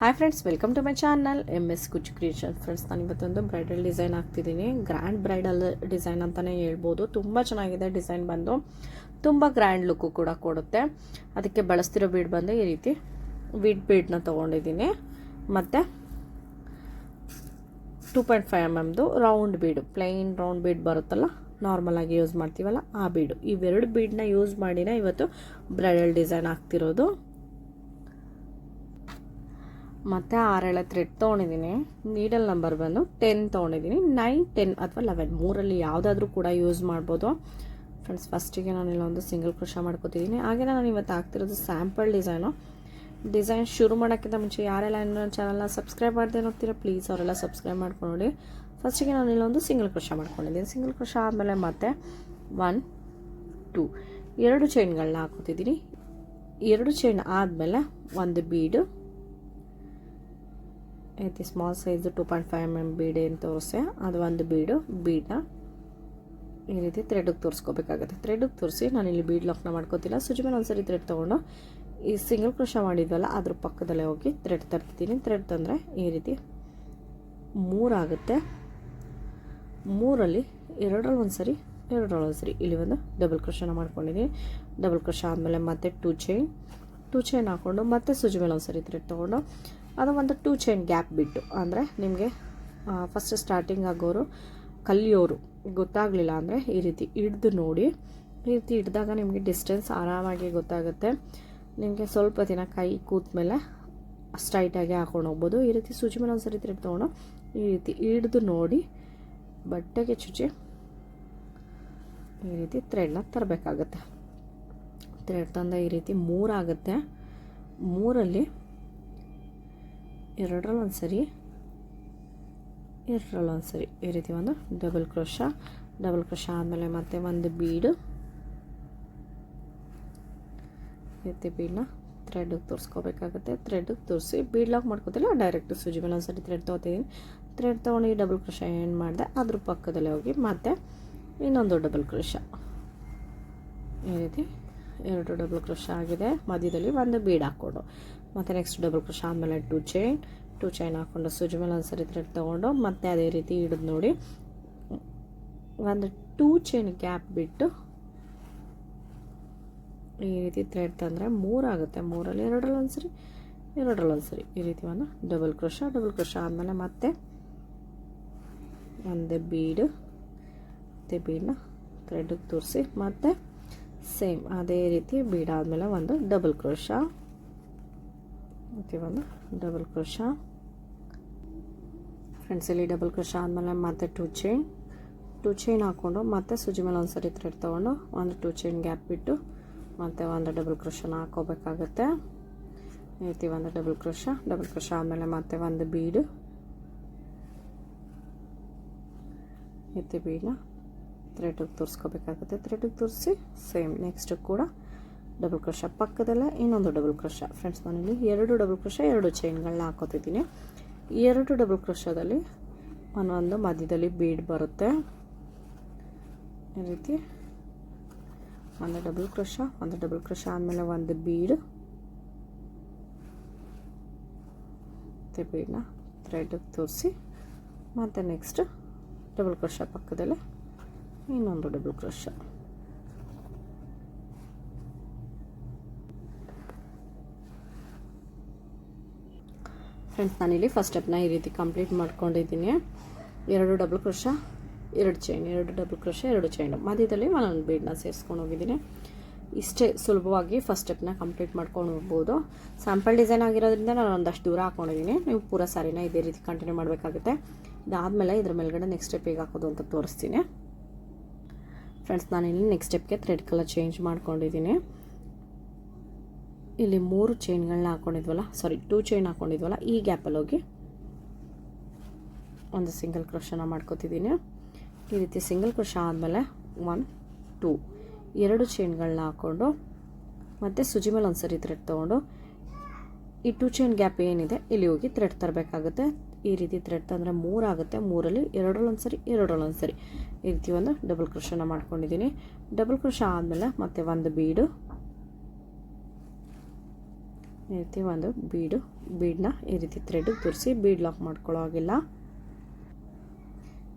Hi friends, welcome to my channel MS Kuch creation. Friends, ನಾನು ಇವತ್ತೊಂದು bridal design ಹಾಕ್ತಿದ್ದೀನಿ. Grand bridal design ಅಂತಲೇ ಹೇಳ್ಬೋದು. ತುಂಬ ಚೆನ್ನಾಗಿದೆ ಡಿಸೈನ್ ಬಂದು, ತುಂಬ ಗ್ರ್ಯಾಂಡ್ ಲುಕ್ಕು ಕೂಡ ಕೊಡುತ್ತೆ. ಅದಕ್ಕೆ ಬಳಸ್ತಿರೋ ಬೀಡ್ ಬಂದು ಈ ರೀತಿ ಬೀಡ್ನ ತೊಗೊಂಡಿದ್ದೀನಿ. ಮತ್ತು 2.5 mm ರೌಂಡ್ ಬೀಡು, ಪ್ಲೈನ್ ರೌಂಡ್ ಬೀಡ್ ಬರುತ್ತಲ್ಲ, ನಾರ್ಮಲಾಗಿ ಯೂಸ್ ಮಾಡ್ತೀವಲ್ಲ ಆ ಬೀಡು. ಇವೆರಡು ಬೀಡನ್ನ ಯೂಸ್ ಮಾಡಿನೇ ಇವತ್ತು ಬ್ರೈಡಲ್ ಡಿಸೈನ್ ಹಾಕ್ತಿರೋದು. ಮತ್ತು 6 ಥ್ರೆಡ್ ತೊಗೊಂಡಿದ್ದೀನಿ. ನೀಡಲ್ ನಂಬರ್ ಬಂದು 10 ತೊಗೊಂಡಿದ್ದೀನಿ. 9, 10 ಅಥವಾ 11 ಮೂರಲ್ಲಿ ಯಾವುದಾದ್ರೂ ಕೂಡ ಯೂಸ್ ಮಾಡ್ಬೋದು. ಫ್ರೆಂಡ್ಸ್, ಫಸ್ಟಿಗೆ ನಾನು ಇಲ್ಲೊಂದು ಸಿಂಗಲ್ ಕ್ರೋಶಾ ಮಾಡ್ಕೋತಿದ್ದೀನಿ. ಹಾಗೆ ನಾನು ಇವತ್ತು ಹಾಕ್ತಿರೋದು ಸ್ಯಾಂಪಲ್ ಡಿಸೈನ್ ಶುರು ಮಾಡೋಕ್ಕಿಂತ ಮುಂಚೆ ಯಾರೆಲ್ಲ ನನ್ನ ಚಾನಲ್ನ ಸಬ್ಸ್ಕ್ರೈಬ್ ಮಾಡದೆ ನೋಡ್ತೀರಾ, ಪ್ಲೀಸ್ ಅವರೆಲ್ಲ ಸಬ್ಸ್ಕ್ರೈಬ್ ಮಾಡ್ಕೊಂಡು ನೋಡಿ. ಫಸ್ಟಿಗೆ ನಾನು ಇಲ್ಲೊಂದು ಸಿಂಗಲ್ ಕ್ರೋಶಾ ಮಾಡ್ಕೊಂಡಿದ್ದೀನಿ. ಸಿಂಗಲ್ ಕ್ರೋಶಾ ಆದಮೇಲೆ ಮತ್ತೆ 1, 2 2 ಚೈನ್ಗಳನ್ನ ಹಾಕೋತಿದ್ದೀನಿ. 2 ಚೈನ್ ಆದಮೇಲೆ ಒಂದು ಬೀಡು ಐತಿ, ಸ್ಮಾಲ್ ಸೈಜು 2.5 mm ಬೀಡ್ ಏನು ತೋರಿಸೆ, ಅದು ಒಂದು ಬೀಡನ್ನ ಈ ರೀತಿ ಥ್ರೆಡ್ಗೆ ತೋರಿಸ್ಕೋಬೇಕಾಗುತ್ತೆ. ಥ್ರೆಡ್ಗೆ ತೋರಿಸಿ ನಾನಿಲ್ಲಿ ಬೀಡ್ ಲಾಕ್ನ ಮಾಡ್ಕೋತಿಲ್ಲ. ಸುಜಿ ಮೇಲೆ ಒಂದ್ಸರಿ ಥ್ರೆಡ್ ತೊಗೊಂಡು ಈ ಸಿಂಗಲ್ ಕ್ರೋಶಾ ಮಾಡಿದ್ವಲ್ಲ ಅದ್ರ ಪಕ್ಕದಲ್ಲೇ ಹೋಗಿ ಥ್ರೆಡ್ ತರ್ತಿದ್ದೀನಿ. ಥ್ರೆಡ್ ತಂದರೆ ಈ ರೀತಿ 3 ಆಗುತ್ತೆ. 3ರಲ್ಲಿ ಎರಡರಲ್ಲಿ ಒಂದ್ಸರಿ ಇಲ್ಲಿ ಒಂದು ಡಬಲ್ ಕ್ರೋಶಾನ ಮಾಡ್ಕೊಂಡಿದ್ದೀನಿ. ಡಬಲ್ ಕ್ರೋಶಾ ಆದಮೇಲೆ ಮತ್ತೆ 2 ಚೈನ್ ಹಾಕ್ಕೊಂಡು ಮತ್ತೆ ಸುಜಿ ಮೇಲೆ ಒಂದ್ಸರಿ ಥ್ರೆಡ್ ತೊಗೊಂಡು ಅದು ಒಂದು 2 ಚೈನ್ ಗ್ಯಾಪ್ ಬಿಟ್ಟು, ಅಂದರೆ ನಿಮಗೆ ಫಸ್ಟ್ ಸ್ಟಾರ್ಟಿಂಗ್ ಆಗೋರು ಕಲಿಯೋರು ಗೊತ್ತಾಗಲಿಲ್ಲ ಅಂದರೆ ಈ ರೀತಿ ಹಿಡ್ದು ನೋಡಿ. ಈ ರೀತಿ ಹಿಡ್ದಾಗ ನಿಮಗೆ ಡಿಸ್ಟೆನ್ಸ್ ಆರಾಮಾಗಿ ಗೊತ್ತಾಗುತ್ತೆ. ನಿಮಗೆ ಸ್ವಲ್ಪ ದಿನ ಕೈ ಕೂತ ಮೇಲೆ ಸ್ಟ್ರೈಟಾಗಿ ಹಾಕೊಂಡು ಹೋಗ್ಬೋದು. ಈ ರೀತಿ ಸೂಜಿ ಮೇಲೆ ಒಂದ್ಸರಿ ಥ್ರೆಡ್ ತೊಗೊಂಡು ಈ ರೀತಿ ಹಿಡ್ದು ನೋಡಿ ಬಟ್ಟೆಗೆ ಚುಚ್ಚಿ ಈ ರೀತಿ ಥ್ರೆಡ್ನ ತರಬೇಕಾಗತ್ತೆ. ಥ್ರೆಡ್ ತಂದ ಈ ರೀತಿ 3 ಆಗುತ್ತೆ. 3ರಲ್ಲಿ ಎರಡರಲ್ಲಿ ಒಂದ್ಸರಿ ಈ ರೀತಿ ಒಂದು ಡಬಲ್ ಕ್ರೋಶಾ ಆದಮೇಲೆ ಮತ್ತೆ ಒಂದು ಬೀಡು ಈ ಬೀಡನ್ನ ಥ್ರೆಡ್ಗೆ ತೋರಿಸ್ಕೋಬೇಕಾಗುತ್ತೆ. ಥ್ರೆಡ್ಗೆ ತೋರಿಸಿ ಬೀಡ್ ಲಾಕ್ ಮಾಡ್ಕೋತಿಲ್ಲ, ಡೈರೆಕ್ಟ್ ಸೂಜಿ ಮೇಲೆ ಒಂದ್ಸರಿ ಥ್ರೆಡ್ ತೊಗೋತಿದ್ದೀನಿ. ಥ್ರೆಡ್ ತೊಗೊಂಡು ಈ ಡಬಲ್ ಕ್ರೋಶಾ ಏನು ಮಾಡಿದೆ ಅದ್ರ ಪಕ್ಕದಲ್ಲೇ ಹೋಗಿ ಮತ್ತೆ ಇನ್ನೊಂದು ಡಬಲ್ ಕ್ರೋಶಾ, ಈ ರೀತಿ 2 ಡಬಲ್ ಕ್ರೋಶಾ ಆಗಿದೆ. ಮಧ್ಯದಲ್ಲಿ ಒಂದು ಬೀಡ್ ಹಾಕ್ಕೊಂಡು ಮತ್ತು ನೆಕ್ಸ್ಟ್ ಡಬಲ್ ಕ್ರೋಶಾ ಆದಮೇಲೆ 2 ಚೈನ್ ಹಾಕ್ಕೊಂಡು ಸೂಜಿ ಮೇಲೆ ಒಂದ್ಸರಿ ಥ್ರೆಡ್ ತೊಗೊಂಡು ಮತ್ತೆ ಅದೇ ರೀತಿ ಹಿಡಿದು ನೋಡಿ ಒಂದು 2 ಚೈನ್ ಗ್ಯಾಪ್ ಬಿಟ್ಟು ಈ ರೀತಿ ಥ್ರೆಡ್ ತಂದರೆ 3 ಆಗುತ್ತೆ. 3ರಲ್ಲಿ ಎರಡರಲ್ಲಿ ಒಂದ್ಸರಿ ಈ ರೀತಿ ಒಂದು ಡಬಲ್ ಕ್ರೋಶಾ ಆದಮೇಲೆ ಮತ್ತೆ ಒಂದು ಬೀಡನ್ನ ಥ್ರೆಡ್ಗೆ ತೋರಿಸಿ ಮತ್ತೆ ಸೇಮ್ ಅದೇ ರೀತಿ ಬೀಡ್ ಆದಮೇಲೆ ಒಂದು ಡಬಲ್ ಕ್ರೋಶಾ ಫ್ರೆಂಡ್ಸ್. ಇಲ್ಲಿ ಡಬಲ್ ಕ್ರೋಶಾ ಆದಮೇಲೆ ಮತ್ತೆ 2 ಚೈನ್ ಹಾಕ್ಕೊಂಡು ಮತ್ತೆ ಸೂಜಿ ಮೇಲೆ ಒಂದ್ಸರಿ ಥ್ರೆಡ್ ತೊಗೊಂಡು ಒಂದು 2 ಚೈನ್ ಗ್ಯಾಪ್ ಬಿಟ್ಟು ಮತ್ತೆ ಒಂದು ಡಬಲ್ ಕ್ರೋಶಾನ ಹಾಕೋಬೇಕಾಗುತ್ತೆ. ಈ ರೀತಿ ಒಂದು ಡಬಲ್ ಕ್ರೋಶಾ ಆದಮೇಲೆ ಮತ್ತೆ ಒಂದು ಬೀಡನ್ನ ಥ್ರೆಡ್ಗೆ ತೋರಿಸ್ಕೋಬೇಕಾಗುತ್ತೆ. ಥ್ರೆಡ್ಗೆ ತೋರಿಸಿ ಸೇಮ್ ನೆಕ್ಸ್ಟ್ ಕೂಡ ಡಬಲ್ ಕ್ರೋಶಾ ಪಕ್ಕದಲ್ಲೇ ಇನ್ನೊಂದು ಡಬಲ್ ಕ್ರೋಶಾ. ಫ್ರೆಂಡ್ಸ್, ನಾನಿಲ್ಲಿ 2 ಡಬಲ್ ಕ್ರೋಶಾ 2 ಚೈನ್ಗಳನ್ನ ಹಾಕೋತಿದ್ದೀನಿ. 2 ಡಬಲ್ ಕ್ರೋಶಾದಲ್ಲಿ ಒಂದೊಂದು ಮಧ್ಯದಲ್ಲಿ ಬೀಡ್ ಬರುತ್ತೆ. ಈ ರೀತಿ ಒಂದು ಡಬಲ್ ಕ್ರೋಶಾ ಆದಮೇಲೆ ಒಂದು ಬೀಡನ್ನ ಥ್ರೆಡ್ಗೆ ತೋರಿಸಿ ಮತ್ತು ನೆಕ್ಸ್ಟ್ ಡಬಲ್ ಕ್ರೋಶಾ ಪಕ್ಕದಲ್ಲೇ ಇನ್ನೊಂದು ಡಬಲ್ ಕ್ರೋಶಾ. ಫ್ರೆಂಡ್ಸ್, ನಾನಿಲ್ಲಿ ಫಸ್ಟ್ ಸ್ಟೆಪ್ನ ಈ ರೀತಿ ಕಂಪ್ಲೀಟ್ ಮಾಡ್ಕೊಂಡಿದ್ದೀನಿ. 2 double crochet 2 chain, 2 double crochet 2 chain, ಮಧ್ಯದಲ್ಲಿ ಒಂದೊಂದು ಬೀಡನ್ನ ಸೇರಿಸ್ಕೊಂಡು ಹೋಗಿದ್ದೀನಿ. ಇಷ್ಟೇ ಸುಲಭವಾಗಿ ಫಸ್ಟ್ ಸ್ಟೆಪ್ನ ಕಂಪ್ಲೀಟ್ ಮಾಡ್ಕೊಂಡು ಹೋಗ್ಬೋದು. ಸ್ಯಾಂಪಲ್ ಡಿಸೈನ್ ಆಗಿರೋದ್ರಿಂದ ನಾನು ಒಂದಷ್ಟು ದೂರ ಹಾಕ್ಕೊಂಡಿದ್ದೀನಿ. ನೀವು ಪೂರ ಸಾರಿನ ಇದೇ ರೀತಿ ಕಂಟಿನ್ಯೂ ಮಾಡಬೇಕಾಗುತ್ತೆ. ಇದಾದಮೇಲೆ ಇದ್ರ ಮೇಲ್ಗಡೆ ನೆಕ್ಸ್ಟ್ ಸ್ಟೆಪ್ ಹೇಗೆ ಹಾಕೋದು ಅಂತ ತೋರಿಸ್ತೀನಿ. ಫ್ರೆಂಡ್ಸ್, ನಾನಿಲ್ಲಿ ನೆಕ್ಸ್ಟ್ ಸ್ಟೆಪ್ಗೆ ಥ್ರೆಡ್ ಕಲರ್ ಚೇಂಜ್ ಮಾಡ್ಕೊಂಡಿದ್ದೀನಿ. ಇಲ್ಲಿ 3 ಚೈನ್ಗಳನ್ನ ಹಾಕ್ಕೊಂಡಿದ್ವಲ್ಲ, 2 ಚೈನ್ ಹಾಕ್ಕೊಂಡಿದ್ವಲ್ಲ, ಈ ಗ್ಯಾಪಲ್ಲಿ ಹೋಗಿ ಒಂದು ಸಿಂಗಲ್ ಕ್ರೋಶಾನ ಮಾಡ್ಕೋತಿದ್ದೀನಿ. ಈ ರೀತಿ ಸಿಂಗಲ್ ಕ್ರೋಶಾ ಆದಮೇಲೆ 1, 2 2 ಚೈನ್ಗಳನ್ನ ಹಾಕ್ಕೊಂಡು ಮತ್ತು ಸುಜಿ ಮೇಲೆ ಒಂದ್ಸರಿ ಥ್ರೆಡ್ ತೊಗೊಂಡು ಈ 2 ಚೈನ್ ಗ್ಯಾಪ್ ಏನಿದೆ ಇಲ್ಲಿ ಹೋಗಿ ಥ್ರೆಡ್ ತರಬೇಕಾಗುತ್ತೆ. ಈ ರೀತಿ ಥ್ರೆಡ್ ತಂದರೆ 3 ಆಗುತ್ತೆ. 3ರಲ್ಲಿ ಎರಡರಲ್ಲಿ ಒಂದ್ಸರಿ ಈ ರೀತಿ ಒಂದು ಡಬಲ್ ಕ್ರೋಶಾನ ಮಾಡ್ಕೊಂಡಿದ್ದೀನಿ. ಡಬಲ್ ಕ್ರೋಶಾ ಆದಮೇಲೆ ಮತ್ತೆ ಒಂದು ಬೀಡು ಈ ರೀತಿ ಒಂದು ಬೀಡನ್ನ ಈ ರೀತಿ ಥ್ರೆಡ್ ತುರಿಸಿ ಬೀಡ್ ಲಾಕ್ ಮಾಡ್ಕೊಳ್ಳೋ ಹಾಗಿಲ್ಲ.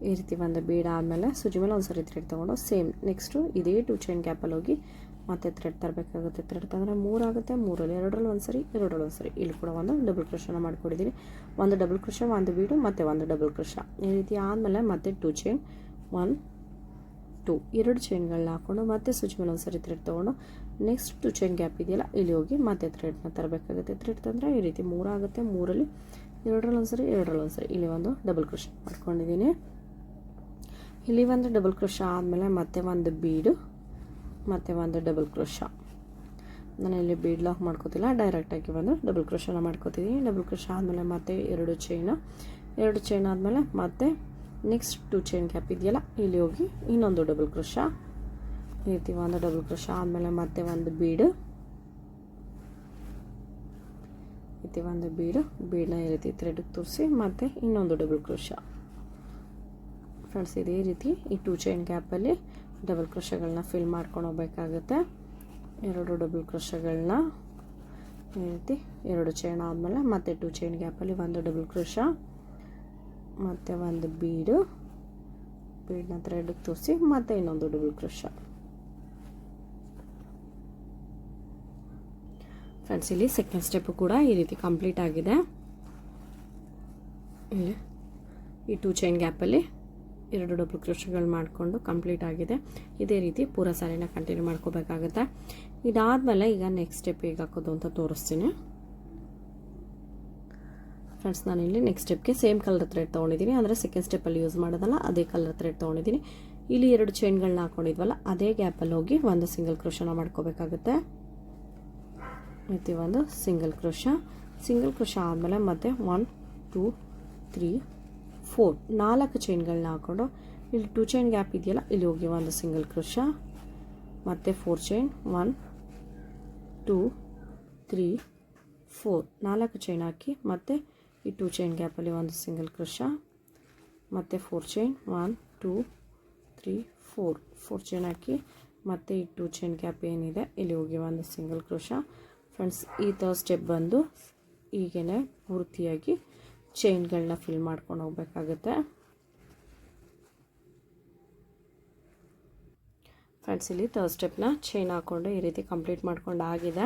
ಈ ರೀತಿ ಒಂದು ಬೀಡ್ ಆದಮೇಲೆ ಸೂಜಿ ಮೇಲೆ ಒಂದು ಸರಿ ಥ್ರೆಡ್ ತೊಗೊಂಡು ಸೇಮ್ ನೆಕ್ಸ್ಟು ಇದೇ 2 ಚೈನ್ ಗ್ಯಾಪಲ್ಲಿ ಹೋಗಿ ಮತ್ತೆ ಥ್ರೆಡ್ ತರಬೇಕಾಗುತ್ತೆ. ಥ್ರೆಡ್ ತಂದರೆ 3 ಆಗುತ್ತೆ, 3ರಲ್ಲಿ 2ರಲ್ಲಿ ಒಂದು ಸರಿ, 2ರಲ್ಲಿ ಒಂದು ಸರಿ. ಇಲ್ಲಿ ಕೂಡ ಒಂದು ಡಬಲ್ ಕ್ರೋಶನ ಮಾಡ್ಕೊಂಡಿದ್ದೀನಿ. ಒಂದು ಡಬಲ್ ಕ್ರೋಶ, ಒಂದು ಬೀಡು ಮತ್ತು ಒಂದು ಡಬಲ್ ಕ್ರೋಶ. ಈ ರೀತಿ ಆದಮೇಲೆ ಮತ್ತೆ 2 ಚೈನ್ 1 2 2 ಚೈನ್ಗಳನ್ನ ಹಾಕ್ಕೊಂಡು ಮತ್ತೆ ಸೂಜಿ ಮೇಲೆ ಒಂದು ಸರಿ ಥ್ರೆಡ್ ತೊಗೊಂಡು ನೆಕ್ಸ್ಟ್ 2 ಚೈನ್ ಗ್ಯಾಪ್ ಇದೆಯಲ್ಲ ಇಲ್ಲಿ ಹೋಗಿ ಮತ್ತೆ ಥ್ರೆಡ್ನ ತರಬೇಕಾಗುತ್ತೆ. ಥ್ರೆಡ್ ತಂದರೆ ಈ ರೀತಿ 3 ಆಗುತ್ತೆ, 3ರಲ್ಲಿ 2ರಲ್ಲಿ ಒಂದು ಸರಿ, 2ರಲ್ಲಿ ಒಂದು ಸರಿ. ಇಲ್ಲಿ ಒಂದು ಡಬಲ್ ಕ್ರೋಶ ಮಾಡ್ಕೊಂಡಿದ್ದೀನಿ. ಇಲ್ಲಿ ಒಂದು ಡಬಲ್ ಕ್ರೋಶ ಆದಮೇಲೆ ಮತ್ತೆ ಒಂದು ಬೀಡು ಮತ್ತು ಒಂದು ಡಬಲ್ ಕ್ರೋಶ. ನಾನು ಇಲ್ಲಿ ಬೀಡ್ ಲಾಕ್ ಮಾಡ್ಕೋತಿಲ್ಲ, ಡೈರೆಕ್ಟಾಗಿ ಒಂದು ಡಬಲ್ ಕ್ರೋಶನ ಮಾಡ್ಕೋತಿದ್ದೀನಿ. ಡಬಲ್ ಕ್ರೋಶ ಆದಮೇಲೆ ಮತ್ತೆ 2 ಚೈನ್ ಆದಮೇಲೆ ಮತ್ತೆ ನೆಕ್ಸ್ಟ್ 2 ಚೈನ್ ಗ್ಯಾಪ್ ಇದೆಯಲ್ಲ ಇಲ್ಲಿ ಹೋಗಿ ಇನ್ನೊಂದು ಡಬಲ್ ಕ್ರೋಶ. ಈ ರೀತಿ ಒಂದು ಡಬಲ್ ಕ್ರೋಶ ಆದಮೇಲೆ ಮತ್ತೆ ಒಂದು ಬೀಡನ್ನ ಈ ರೀತಿ ಥ್ರೆಡ್ಗೆ ತುರಿಸಿ ಮತ್ತೆ ಇನ್ನೊಂದು ಡಬಲ್ ಕ್ರೋಶ. ಫ್ರೆಂಡ್ಸ್, ಇದೇ ರೀತಿ ಈ 2 ಚೈನ್ ಗ್ಯಾಪಲ್ಲಿ ಡಬಲ್ ಕ್ರೋಶಗಳನ್ನ ಫಿಲ್ ಮಾಡ್ಕೊಂಡು ಹೋಗ್ಬೇಕಾಗುತ್ತೆ. 2 ಡಬಲ್ ಕ್ರೋಶಗಳನ್ನ ಈ ರೀತಿ 2 ಚೈನ್ ಆದಮೇಲೆ ಮತ್ತೆ 2 ಚೈನ್ ಗ್ಯಾಪಲ್ಲಿ ಒಂದು ಡಬಲ್ ಕ್ರೋಶ ಮತ್ತು ಒಂದು ಬೀಡನ್ನ ಥ್ರೆಡ್ಗೆ ತೋರಿಸಿ ಮತ್ತೆ ಇನ್ನೊಂದು ಡಬಲ್ ಕ್ರೋಶ. ಫ್ರೆಂಡ್ಸ್, ಇಲ್ಲಿ ಸೆಕೆಂಡ್ ಸ್ಟೆಪ್ಪು ಕೂಡ ಈ ರೀತಿ ಕಂಪ್ಲೀಟ್ ಆಗಿದೆ. ಇಲ್ಲಿ ಈ 2 ಚೈನ್ ಗ್ಯಾಪಲ್ಲಿ 2 ಡಬಲ್ ಕ್ರೋಶಗಳು ಮಾಡಿಕೊಂಡು ಕಂಪ್ಲೀಟ್ ಆಗಿದೆ. ಇದೇ ರೀತಿ ಪೂರ ಸಾರಿನ ಕಂಟಿನ್ಯೂ ಮಾಡ್ಕೋಬೇಕಾಗುತ್ತೆ. ಇದಾದಮೇಲೆ ಈಗ ನೆಕ್ಸ್ಟ್ ಸ್ಟೆಪ್ ಹೇಗೆ ಹಾಕೋದು ಅಂತ ತೋರಿಸ್ತೀನಿ. ಫ್ರೆಂಡ್ಸ್, ನಾನಿಲ್ಲಿ ನೆಕ್ಸ್ಟ್ ಸ್ಟೆಪ್ಗೆ ಸೇಮ್ ಕಲರ್ ಥ್ರೆಡ್ ತೊಗೊಂಡಿದ್ದೀನಿ. ಅಂದರೆ ಸೆಕೆಂಡ್ ಸ್ಟೆಪ್ಪಲ್ಲಿ ಯೂಸ್ ಮಾಡೋದಲ್ಲ, ಅದೇ ಕಲರ್ ಥ್ರೆಡ್ ತೊಗೊಂಡಿದ್ದೀನಿ. ಇಲ್ಲಿ 2 ಚೈನ್ಗಳನ್ನ ಹಾಕೊಂಡಿದ್ವಲ್ಲ ಅದೇ ಗ್ಯಾಪಲ್ಲಿ ಹೋಗಿ ಒಂದು ಸಿಂಗಲ್ ಕ್ರೋಶನ ಮಾಡ್ಕೋಬೇಕಾಗುತ್ತೆ. ಒಂದು ಸಿಂಗಲ್ ಕ್ರೋಶ ಆದಮೇಲೆ ಮತ್ತೆ 1 2 3 4 4 ಚೈನ್ಗಳನ್ನ ಹಾಕ್ಕೊಂಡು ಇಲ್ಲಿ 2 ಚೈನ್ ಗ್ಯಾಪ್ ಇದೆಯಲ್ಲ ಇಲ್ಲಿ ಹೋಗಿ ಒಂದು ಸಿಂಗಲ್ ಕ್ರೋಶ ಮತ್ತು 4 ಚೈನ್ 1 2 3 4 4 ಚೈನ್ ಹಾಕಿ ಮತ್ತೆ ಈ 2 ಚೈನ್ ಗ್ಯಾಪಲ್ಲಿ ಒಂದು ಸಿಂಗಲ್ ಕ್ರೋಶ ಮತ್ತು 4 ಚೈನ್ 1 2 3 4 ಚೈನ್ ಹಾಕಿ ಮತ್ತು ಈ 2 ಚೈನ್ ಗ್ಯಾಪ್ ಏನಿದೆ ಇಲ್ಲಿ ಹೋಗಿ ಒಂದು ಸಿಂಗಲ್ ಕ್ರೋಶ. ಫ್ರೆಂಡ್ಸ್, ಈ ಥರ ಸ್ಟೆಪ್ ಬಂದು ಹೀಗೇ ಪೂರ್ತಿಯಾಗಿ ಚೈನ್ಗಳನ್ನ ಫಿಲ್ ಮಾಡ್ಕೊಂಡು ಹೋಗ್ಬೇಕಾಗುತ್ತೆ. ಫ್ರೆಂಡ್ಸ್, ಇಲ್ಲಿ ಥರ್ಡ್ ಸ್ಟೆಪ್ನ ಚೈನ್ ಹಾಕ್ಕೊಂಡು ಈ ರೀತಿ ಕಂಪ್ಲೀಟ್ ಮಾಡ್ಕೊಂಡು ಆಗಿದೆ.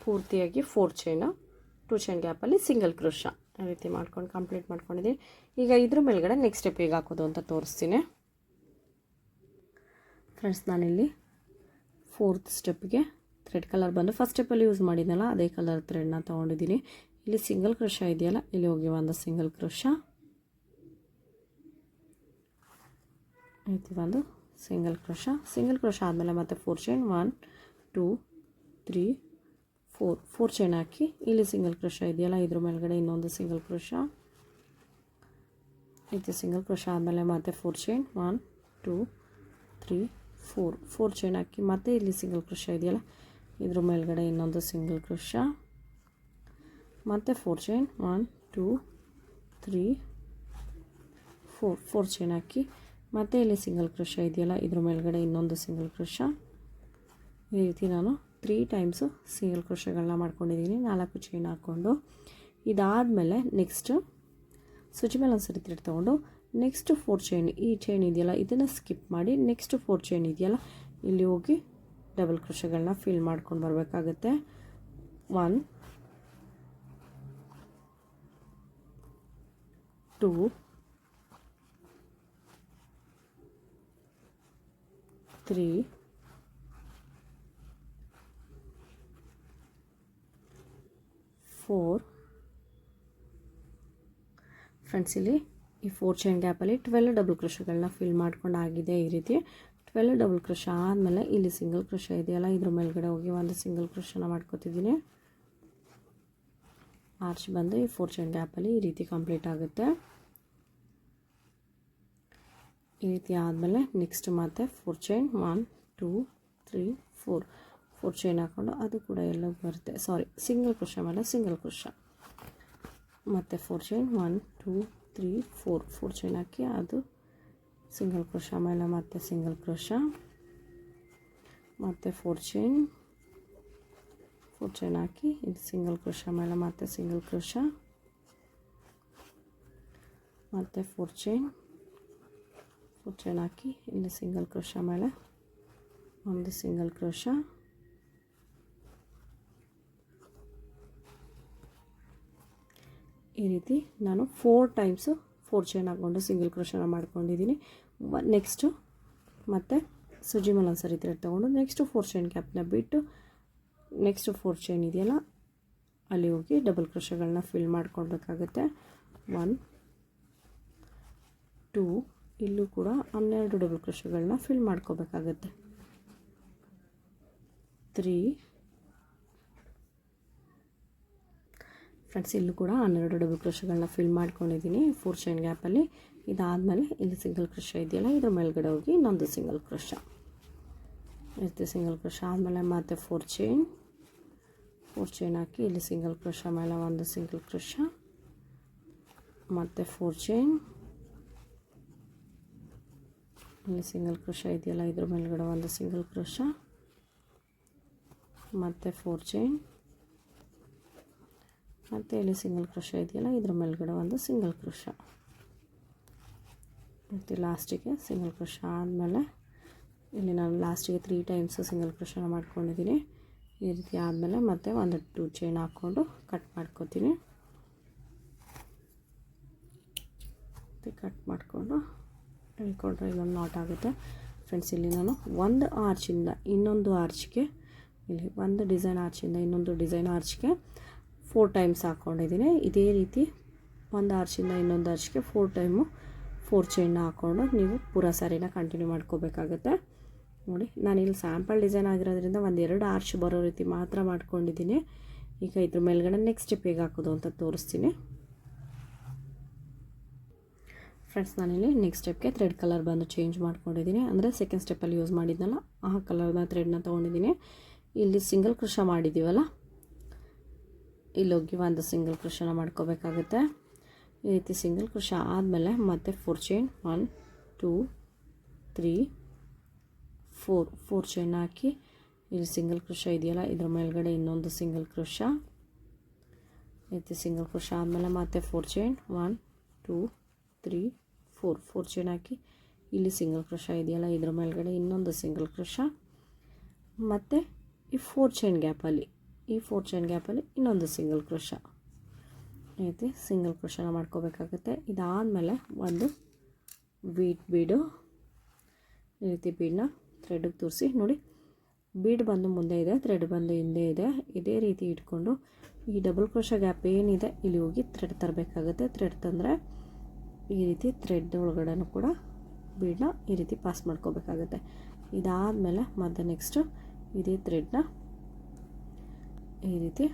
ಪೂರ್ತಿಯಾಗಿ 4 ಚೈನು 2 ಚೈನ್ ಗ್ಯಾಪಲ್ಲಿ ಸಿಂಗಲ್ ಕ್ರೋಶ ಈ ರೀತಿ ಮಾಡ್ಕೊಂಡು ಕಂಪ್ಲೀಟ್ ಮಾಡ್ಕೊಂಡಿದ್ದೀನಿ. ಈಗ ಇದ್ರ ಮೇಲ್ಗಡೆ ನೆಕ್ಸ್ಟ್ ಸ್ಟೆಪ್ ಹೇಗೆ ಹಾಕೋದು ಅಂತ ತೋರಿಸ್ತೀನಿ. ಫ್ರೆಂಡ್ಸ್, ನಾನಿಲ್ಲಿ 4th ಸ್ಟೆಪ್ಗೆ ಥ್ರೆಡ್ ಕಲರ್ ಬಂದು ಫಸ್ಟ್ ಸ್ಟೆಪ್ಪಲ್ಲಿ ಯೂಸ್ ಮಾಡಿದ್ನಲ್ಲ ಅದೇ ಕಲರ್ ಥ್ರೆಡ್ನ ತೊಗೊಂಡಿದ್ದೀನಿ. ಇಲ್ಲಿ ಸಿಂಗಲ್ ಕ್ರೋಶ ಇದೆಯಲ್ಲ ಇಲ್ಲಿ ಹೋಗಿ ಒಂದು ಸಿಂಗಲ್ ಕ್ರೋಶ ಐತಿ, ಒಂದು ಸಿಂಗಲ್ ಕ್ರೋಶ ಆದಮೇಲೆ ಮತ್ತೆ 4 ಚೈನ್ 1 2 3 4 ಚೈನ್ ಹಾಕಿ ಇಲ್ಲಿ ಸಿಂಗಲ್ ಕ್ರೋಶ ಇದೆಯಲ್ಲ ಇದ್ರ ಮೇಲ್ಗಡೆ ಇನ್ನೊಂದು ಸಿಂಗಲ್ ಕ್ರೋಶ ಐತಿ. ಸಿಂಗಲ್ ಕ್ರೋಶ ಆದಮೇಲೆ ಮತ್ತೆ 4 ಚೈನ್ 1 2 3 4 ಚೈನ್ ಹಾಕಿ ಮತ್ತೆ ಇಲ್ಲಿ ಸಿಂಗಲ್ ಕ್ರೋಶ ಇದೆಯಲ್ಲ ಇದ್ರ ಮೇಲ್ಗಡೆ ಇನ್ನೊಂದು ಸಿಂಗಲ್ ಕ್ರೋಶ ಮತ್ತು 4 ಚೈನ್ 1 2 3 4 ಚೈನ್ ಹಾಕಿ ಮತ್ತು ಇಲ್ಲಿ ಸಿಂಗಲ್ ಕ್ರೋಶ ಇದೆಯಲ್ಲ ಇದ್ರ ಮೇಲ್ಗಡೆ ಇನ್ನೊಂದು ಸಿಂಗಲ್ ಕ್ರೋಶ. ಈ ರೀತಿ ನಾನು 3 ಟೈಮ್ಸು ಸಿಂಗಲ್ ಕ್ರೋಶಗಳನ್ನ ಮಾಡ್ಕೊಂಡಿದ್ದೀನಿ 4 ಚೈನ್ ಹಾಕ್ಕೊಂಡು. ಇದಾದಮೇಲೆ ನೆಕ್ಸ್ಟು ಸೂಜಿ ಮೇಲೆ ಒಂದು ಸರಿ ಥ್ರೆಡ್ ತೊಗೊಂಡು ನೆಕ್ಸ್ಟ್ 4 ಚೈನ್ ಈ ಚೈನ್ ಇದೆಯಲ್ಲ ಇದನ್ನು ಸ್ಕಿಪ್ ಮಾಡಿ ನೆಕ್ಸ್ಟ್ 4 ಚೈನ್ ಇದೆಯಲ್ಲ ಇಲ್ಲಿ ಹೋಗಿ ಡಬಲ್ ಕ್ರೋಶಗಳನ್ನ ಫಿಲ್ ಮಾಡ್ಕೊಂಡು ಬರಬೇಕಾಗುತ್ತೆ. 1 2 3 4 ಫ್ರೆಂಡ್ಸ್, ಇಲ್ಲಿ ಈ 4 ಚೈನ್ ಗ್ಯಾಪಲ್ಲಿ 12 ಡಬಲ್ ಕ್ರೋಶಗಳನ್ನ ಫಿಲ್ ಮಾಡ್ಕೊಂಡು ಆಗಿದೆ. ಈ ರೀತಿ 12 ಡಬಲ್ ಕ್ರೋಶ ಆದಮೇಲೆ ಇಲ್ಲಿ ಸಿಂಗಲ್ ಕ್ರೋಶ ಇದೆಯಲ್ಲ ಇದ್ರ ಮೇಲ್ಗಡೆ ಹೋಗಿ ಒಂದು ಸಿಂಗಲ್ ಕ್ರೋಶನ ಮಾಡ್ಕೋತಿದ್ದೀನಿ. ಆರ್ಚ್ ಬಂದು ಈ 4 ಚೈನ್ ಗ್ಯಾಪಲ್ಲಿ ಈ ರೀತಿ ಕಂಪ್ಲೀಟ್ ಆಗುತ್ತೆ. ಈ ರೀತಿ ಆದಮೇಲೆ ನೆಕ್ಸ್ಟ್ ಮತ್ತೆ 4 ಚೈನ್ 1 2 3 4 ಚೈನ್ ಹಾಕ್ಕೊಂಡು ಅದು ಕೂಡ ಎಲ್ಲ ಬರುತ್ತೆ. ಸಿಂಗಲ್ ಕ್ರೋಶ ಮೇಲೆ ಸಿಂಗಲ್ ಕ್ರೋಶ ಮತ್ತು 4 ಚೈನ್ 1 2 3 4 ಚೈನ್ ಹಾಕಿ ಅದು ಸಿಂಗಲ್ ಕ್ರೋಶ ಮೇಲೆ ಮತ್ತೆ ಸಿಂಗಲ್ ಕ್ರೋಶ ಮತ್ತು 4 4 ಚೈನ್ ಹಾಕಿ ಇದು ಸಿಂಗಲ್ ಕ್ರೋಶ ಮೇಲೆ ಮತ್ತೆ ಸಿಂಗಲ್ ಕ್ರೋಶ ಮತ್ತು 4 ಚೈನ್ ಹಾಕಿ ಇಲ್ಲಿ ಸಿಂಗಲ್ ಕ್ರೋಶ ಮೇಲೆ ಒಂದು ಸಿಂಗಲ್ ಕ್ರೋಶ ಈ ರೀತಿ ನಾನು 4 ಟೈಮ್ಸು 4 ಚೈನ್ ಹಾಕ್ಕೊಂಡು ಸಿಂಗಲ್ ಕ್ರೋಶನ ಮಾಡ್ಕೊಂಡಿದ್ದೀನಿ. ನೆಕ್ಸ್ಟು ಮತ್ತು ಸೂಜಿ ಮೇಲೆ ಒಂದು ಸರಿ ಥ್ರೆಡ್ ತೊಗೊಂಡು ನೆಕ್ಸ್ಟು 4 ಚೈನ್ ಗ್ಯಾಪ್ನ ಬಿಟ್ಟು ನೆಕ್ಸ್ಟು 4 ಚೈನ್ ಇದೆಯಲ್ಲ ಅಲ್ಲಿ ಹೋಗಿ ಡಬಲ್ ಕ್ರೋಶಗಳನ್ನ ಫಿಲ್ ಮಾಡ್ಕೊಳ್ಬೇಕಾಗುತ್ತೆ. 1 2 ಇಲ್ಲೂ ಕೂಡ 12 ಡಬಲ್ ಕ್ರೋಶಗಳನ್ನ ಫಿಲ್ ಮಾಡ್ಕೋಬೇಕಾಗತ್ತೆ. 3 ಫ್ರೆಂಡ್ಸ್ ಇಲ್ಲೂ ಕೂಡ 12 ಡಬಲ್ ಕ್ರೋಶಗಳನ್ನ ಫಿಲ್ ಮಾಡ್ಕೊಂಡಿದ್ದೀನಿ 4 ಚೈನ್ ಗ್ಯಾಪಲ್ಲಿ. ಇದಾದಮೇಲೆ ಇಲ್ಲಿ ಸಿಂಗಲ್ ಕ್ರೋಶ ಇದೆಯಲ್ಲ ಇದ್ರ ಮೇಲ್ಗಡೆ ಹೋಗಿ ಇನ್ನೊಂದು ಸಿಂಗಲ್ ಕ್ರೋಶ ಇರುತ್ತೆ. ಸಿಂಗಲ್ ಕ್ರೋಶ ಆದಮೇಲೆ ಮತ್ತೆ 4 ಚೈನ್ ಹಾಕಿ ಇಲ್ಲಿ ಸಿಂಗಲ್ ಕ್ರೋಶ ಮೇಲೆ ಒಂದು ಸಿಂಗಲ್ ಕ್ರೋಶ ಮತ್ತು 4 ಚೈನ್ ಇಲ್ಲಿ ಸಿಂಗಲ್ ಕ್ರೋಶ ಇದೆಯಲ್ಲ ಇದ್ರ ಮೇಲ್ಗಡೆ ಒಂದು ಸಿಂಗಲ್ ಕ್ರೋಶ ಮತ್ತು 4 ಚೈನ್ ಮತ್ತು ಇಲ್ಲಿ ಸಿಂಗಲ್ ಕ್ರೋಶ ಇದೆಯಲ್ಲ ಇದ್ರ ಮೇಲ್ಗಡೆ ಒಂದು ಸಿಂಗಲ್ ಕ್ರೋಶ ಮತ್ತು ಲಾಸ್ಟಿಗೆ ಸಿಂಗಲ್ ಕ್ರೋಶ ಆದಮೇಲೆ ಇಲ್ಲಿ ನಾನು ಲಾಸ್ಟಿಗೆ 3 ಟೈಮ್ಸ್ ಸಿಂಗಲ್ ಕ್ರೋಶನ ಮಾಡ್ಕೊಂಡಿದ್ದೀನಿ. ಈ ರೀತಿ ಆದಮೇಲೆ ಮತ್ತೆ ಒಂದು 2 ಚೈನ್ ಹಾಕ್ಕೊಂಡು ಕಟ್ ಮಾಡ್ಕೊತೀನಿ. ಕಟ್ ಮಾಡಿಕೊಂಡು ಹೇಳ್ಕೊಂಡ್ರೆ ಇಲ್ಲೊಂದು ನಾಟ್ ಆಗುತ್ತೆ ಫ್ರೆಂಡ್ಸ್. ಇಲ್ಲಿ ನಾನು ಒಂದು ಆರ್ಚಿಂದ ಇನ್ನೊಂದು ಆರ್ಚ್ಗೆ ಇಲ್ಲಿ ಒಂದು ಡಿಸೈನ್ ಆರ್ಚಿಂದ ಇನ್ನೊಂದು ಡಿಸೈನ್ ಆರ್ಚ್ಗೆ 4 ಟೈಮ್ಸ್ ಹಾಕ್ಕೊಂಡಿದ್ದೀನಿ. ಇದೇ ರೀತಿ ಒಂದು ಆರ್ಚಿಂದ ಇನ್ನೊಂದು ಆರ್ಚ್ಗೆ 4 ಟೈಮು 4 ಚೈನ್ನ ಹಾಕ್ಕೊಂಡು ನೀವು ಪೂರ ಸ್ಯಾರಿನ ಕಂಟಿನ್ಯೂ ಮಾಡ್ಕೋಬೇಕಾಗುತ್ತೆ. ನೋಡಿ ನಾನಿಲ್ಲಿ ಸ್ಯಾಂಪಲ್ ಡಿಸೈನ್ ಆಗಿರೋದ್ರಿಂದ ಒಂದು 2 ಆರ್ಚ್ ಬರೋ ರೀತಿ ಮಾತ್ರ ಮಾಡ್ಕೊಂಡಿದ್ದೀನಿ. ಈಗ ಇದ್ರ ಮೇಲ್ಗಡೆ ನೆಕ್ಸ್ಟ್ ಸ್ಟೆಪ್ ಹೇಗೆ ಹಾಕೋದು ಅಂತ ತೋರಿಸ್ತೀನಿ ಫ್ರೆಂಡ್ಸ್. ನಾನಿಲ್ಲಿ ನೆಕ್ಸ್ಟ್ ಸ್ಟೆಪ್ಗೆ ಥ್ರೆಡ್ ಕಲರ್ ಬಂದು ಚೇಂಜ್ ಮಾಡ್ಕೊಂಡಿದ್ದೀನಿ. ಅಂದರೆ ಸೆಕೆಂಡ್ ಸ್ಟೆಪ್ಪಲ್ಲಿ ಯೂಸ್ ಮಾಡಿದ್ನಲ್ಲ ಆ ಕಲರ್ನ ಥ್ರೆಡ್ನ ತೊಗೊಂಡಿದ್ದೀನಿ. ಇಲ್ಲಿ ಸಿಂಗಲ್ ಕ್ರೋಶ ಮಾಡಿದ್ದೀವಲ್ಲ ಇಲ್ಲೋಗಿ ಒಂದು ಸಿಂಗಲ್ ಕ್ರೋಶನ ಮಾಡ್ಕೋಬೇಕಾಗುತ್ತೆ. ಈ ರೀತಿ ಸಿಂಗಲ್ ಕ್ರೋಶ ಆದಮೇಲೆ ಮತ್ತೆ 4 ಚೈನ್ 1 2 3 4 ಚೈನ್ ಹಾಕಿ ಇಲ್ಲಿ ಸಿಂಗಲ್ ಕ್ರೋಶ ಇದೆಯಲ್ಲ ಇದ್ರ ಮೇಲ್ಗಡೆ ಇನ್ನೊಂದು ಸಿಂಗಲ್ ಕ್ರೋಶ ಈ ರೀತಿ ಸಿಂಗಲ್ ಕ್ರೋಶ ಆದಮೇಲೆ ಮತ್ತೆ 4 ಚೈನ್ 1 2 3 4 ಚೈನ್ ಹಾಕಿ ಇಲ್ಲಿ ಸಿಂಗಲ್ ಕ್ರೋಶ ಇದೆಯಲ್ಲ ಇದ್ರ ಮೇಲ್ಗಡೆ ಇನ್ನೊಂದು ಸಿಂಗಲ್ ಕ್ರೋಶ ಮತ್ತು ಈ 4 ಚೈನ್ ಗ್ಯಾಪಲ್ಲಿ ಇನ್ನೊಂದು ಸಿಂಗಲ್ ಕ್ರೋಶ ಈ ರೀತಿ ಸಿಂಗಲ್ ಕ್ರೋಶನ ಮಾಡ್ಕೋಬೇಕಾಗುತ್ತೆ. ಇದಾದಮೇಲೆ ಒಂದು ಬೀಡು ಈ ರೀತಿ ಬೀಡನ್ನ ಥ್ರೆಡ್ಗೆ ತೋರಿಸಿ ನೋಡಿ ಬೀಡ್ ಬಂದು ಮುಂದೆ ಇದೆ ಥ್ರೆಡ್ ಬಂದು ಹಿಂದೆ ಇದೆ. ಇದೇ ರೀತಿ ಇಟ್ಕೊಂಡು ಈ ಡಬಲ್ ಕ್ರೋಶ ಗ್ಯಾಪ್ ಏನಿದೆ ಇಲ್ಲಿ ಹೋಗಿ ಥ್ರೆಡ್ ತರಬೇಕಾಗುತ್ತೆ. ಥ್ರೆಡ್ ತಂದರೆ ಈ ರೀತಿ ಥ್ರೆಡ್ ಒಳಗಡೆನೂ ಕೂಡ ಬೀಡನ್ನ ಈ ರೀತಿ ಪಾಸ್ ಮಾಡ್ಕೋಬೇಕಾಗುತ್ತೆ. ಇದಾದಮೇಲೆ ಮತ್ತೆ ನೆಕ್ಸ್ಟು ಇದೇ ಥ್ರೆಡ್ನ ಈ ರೀತಿ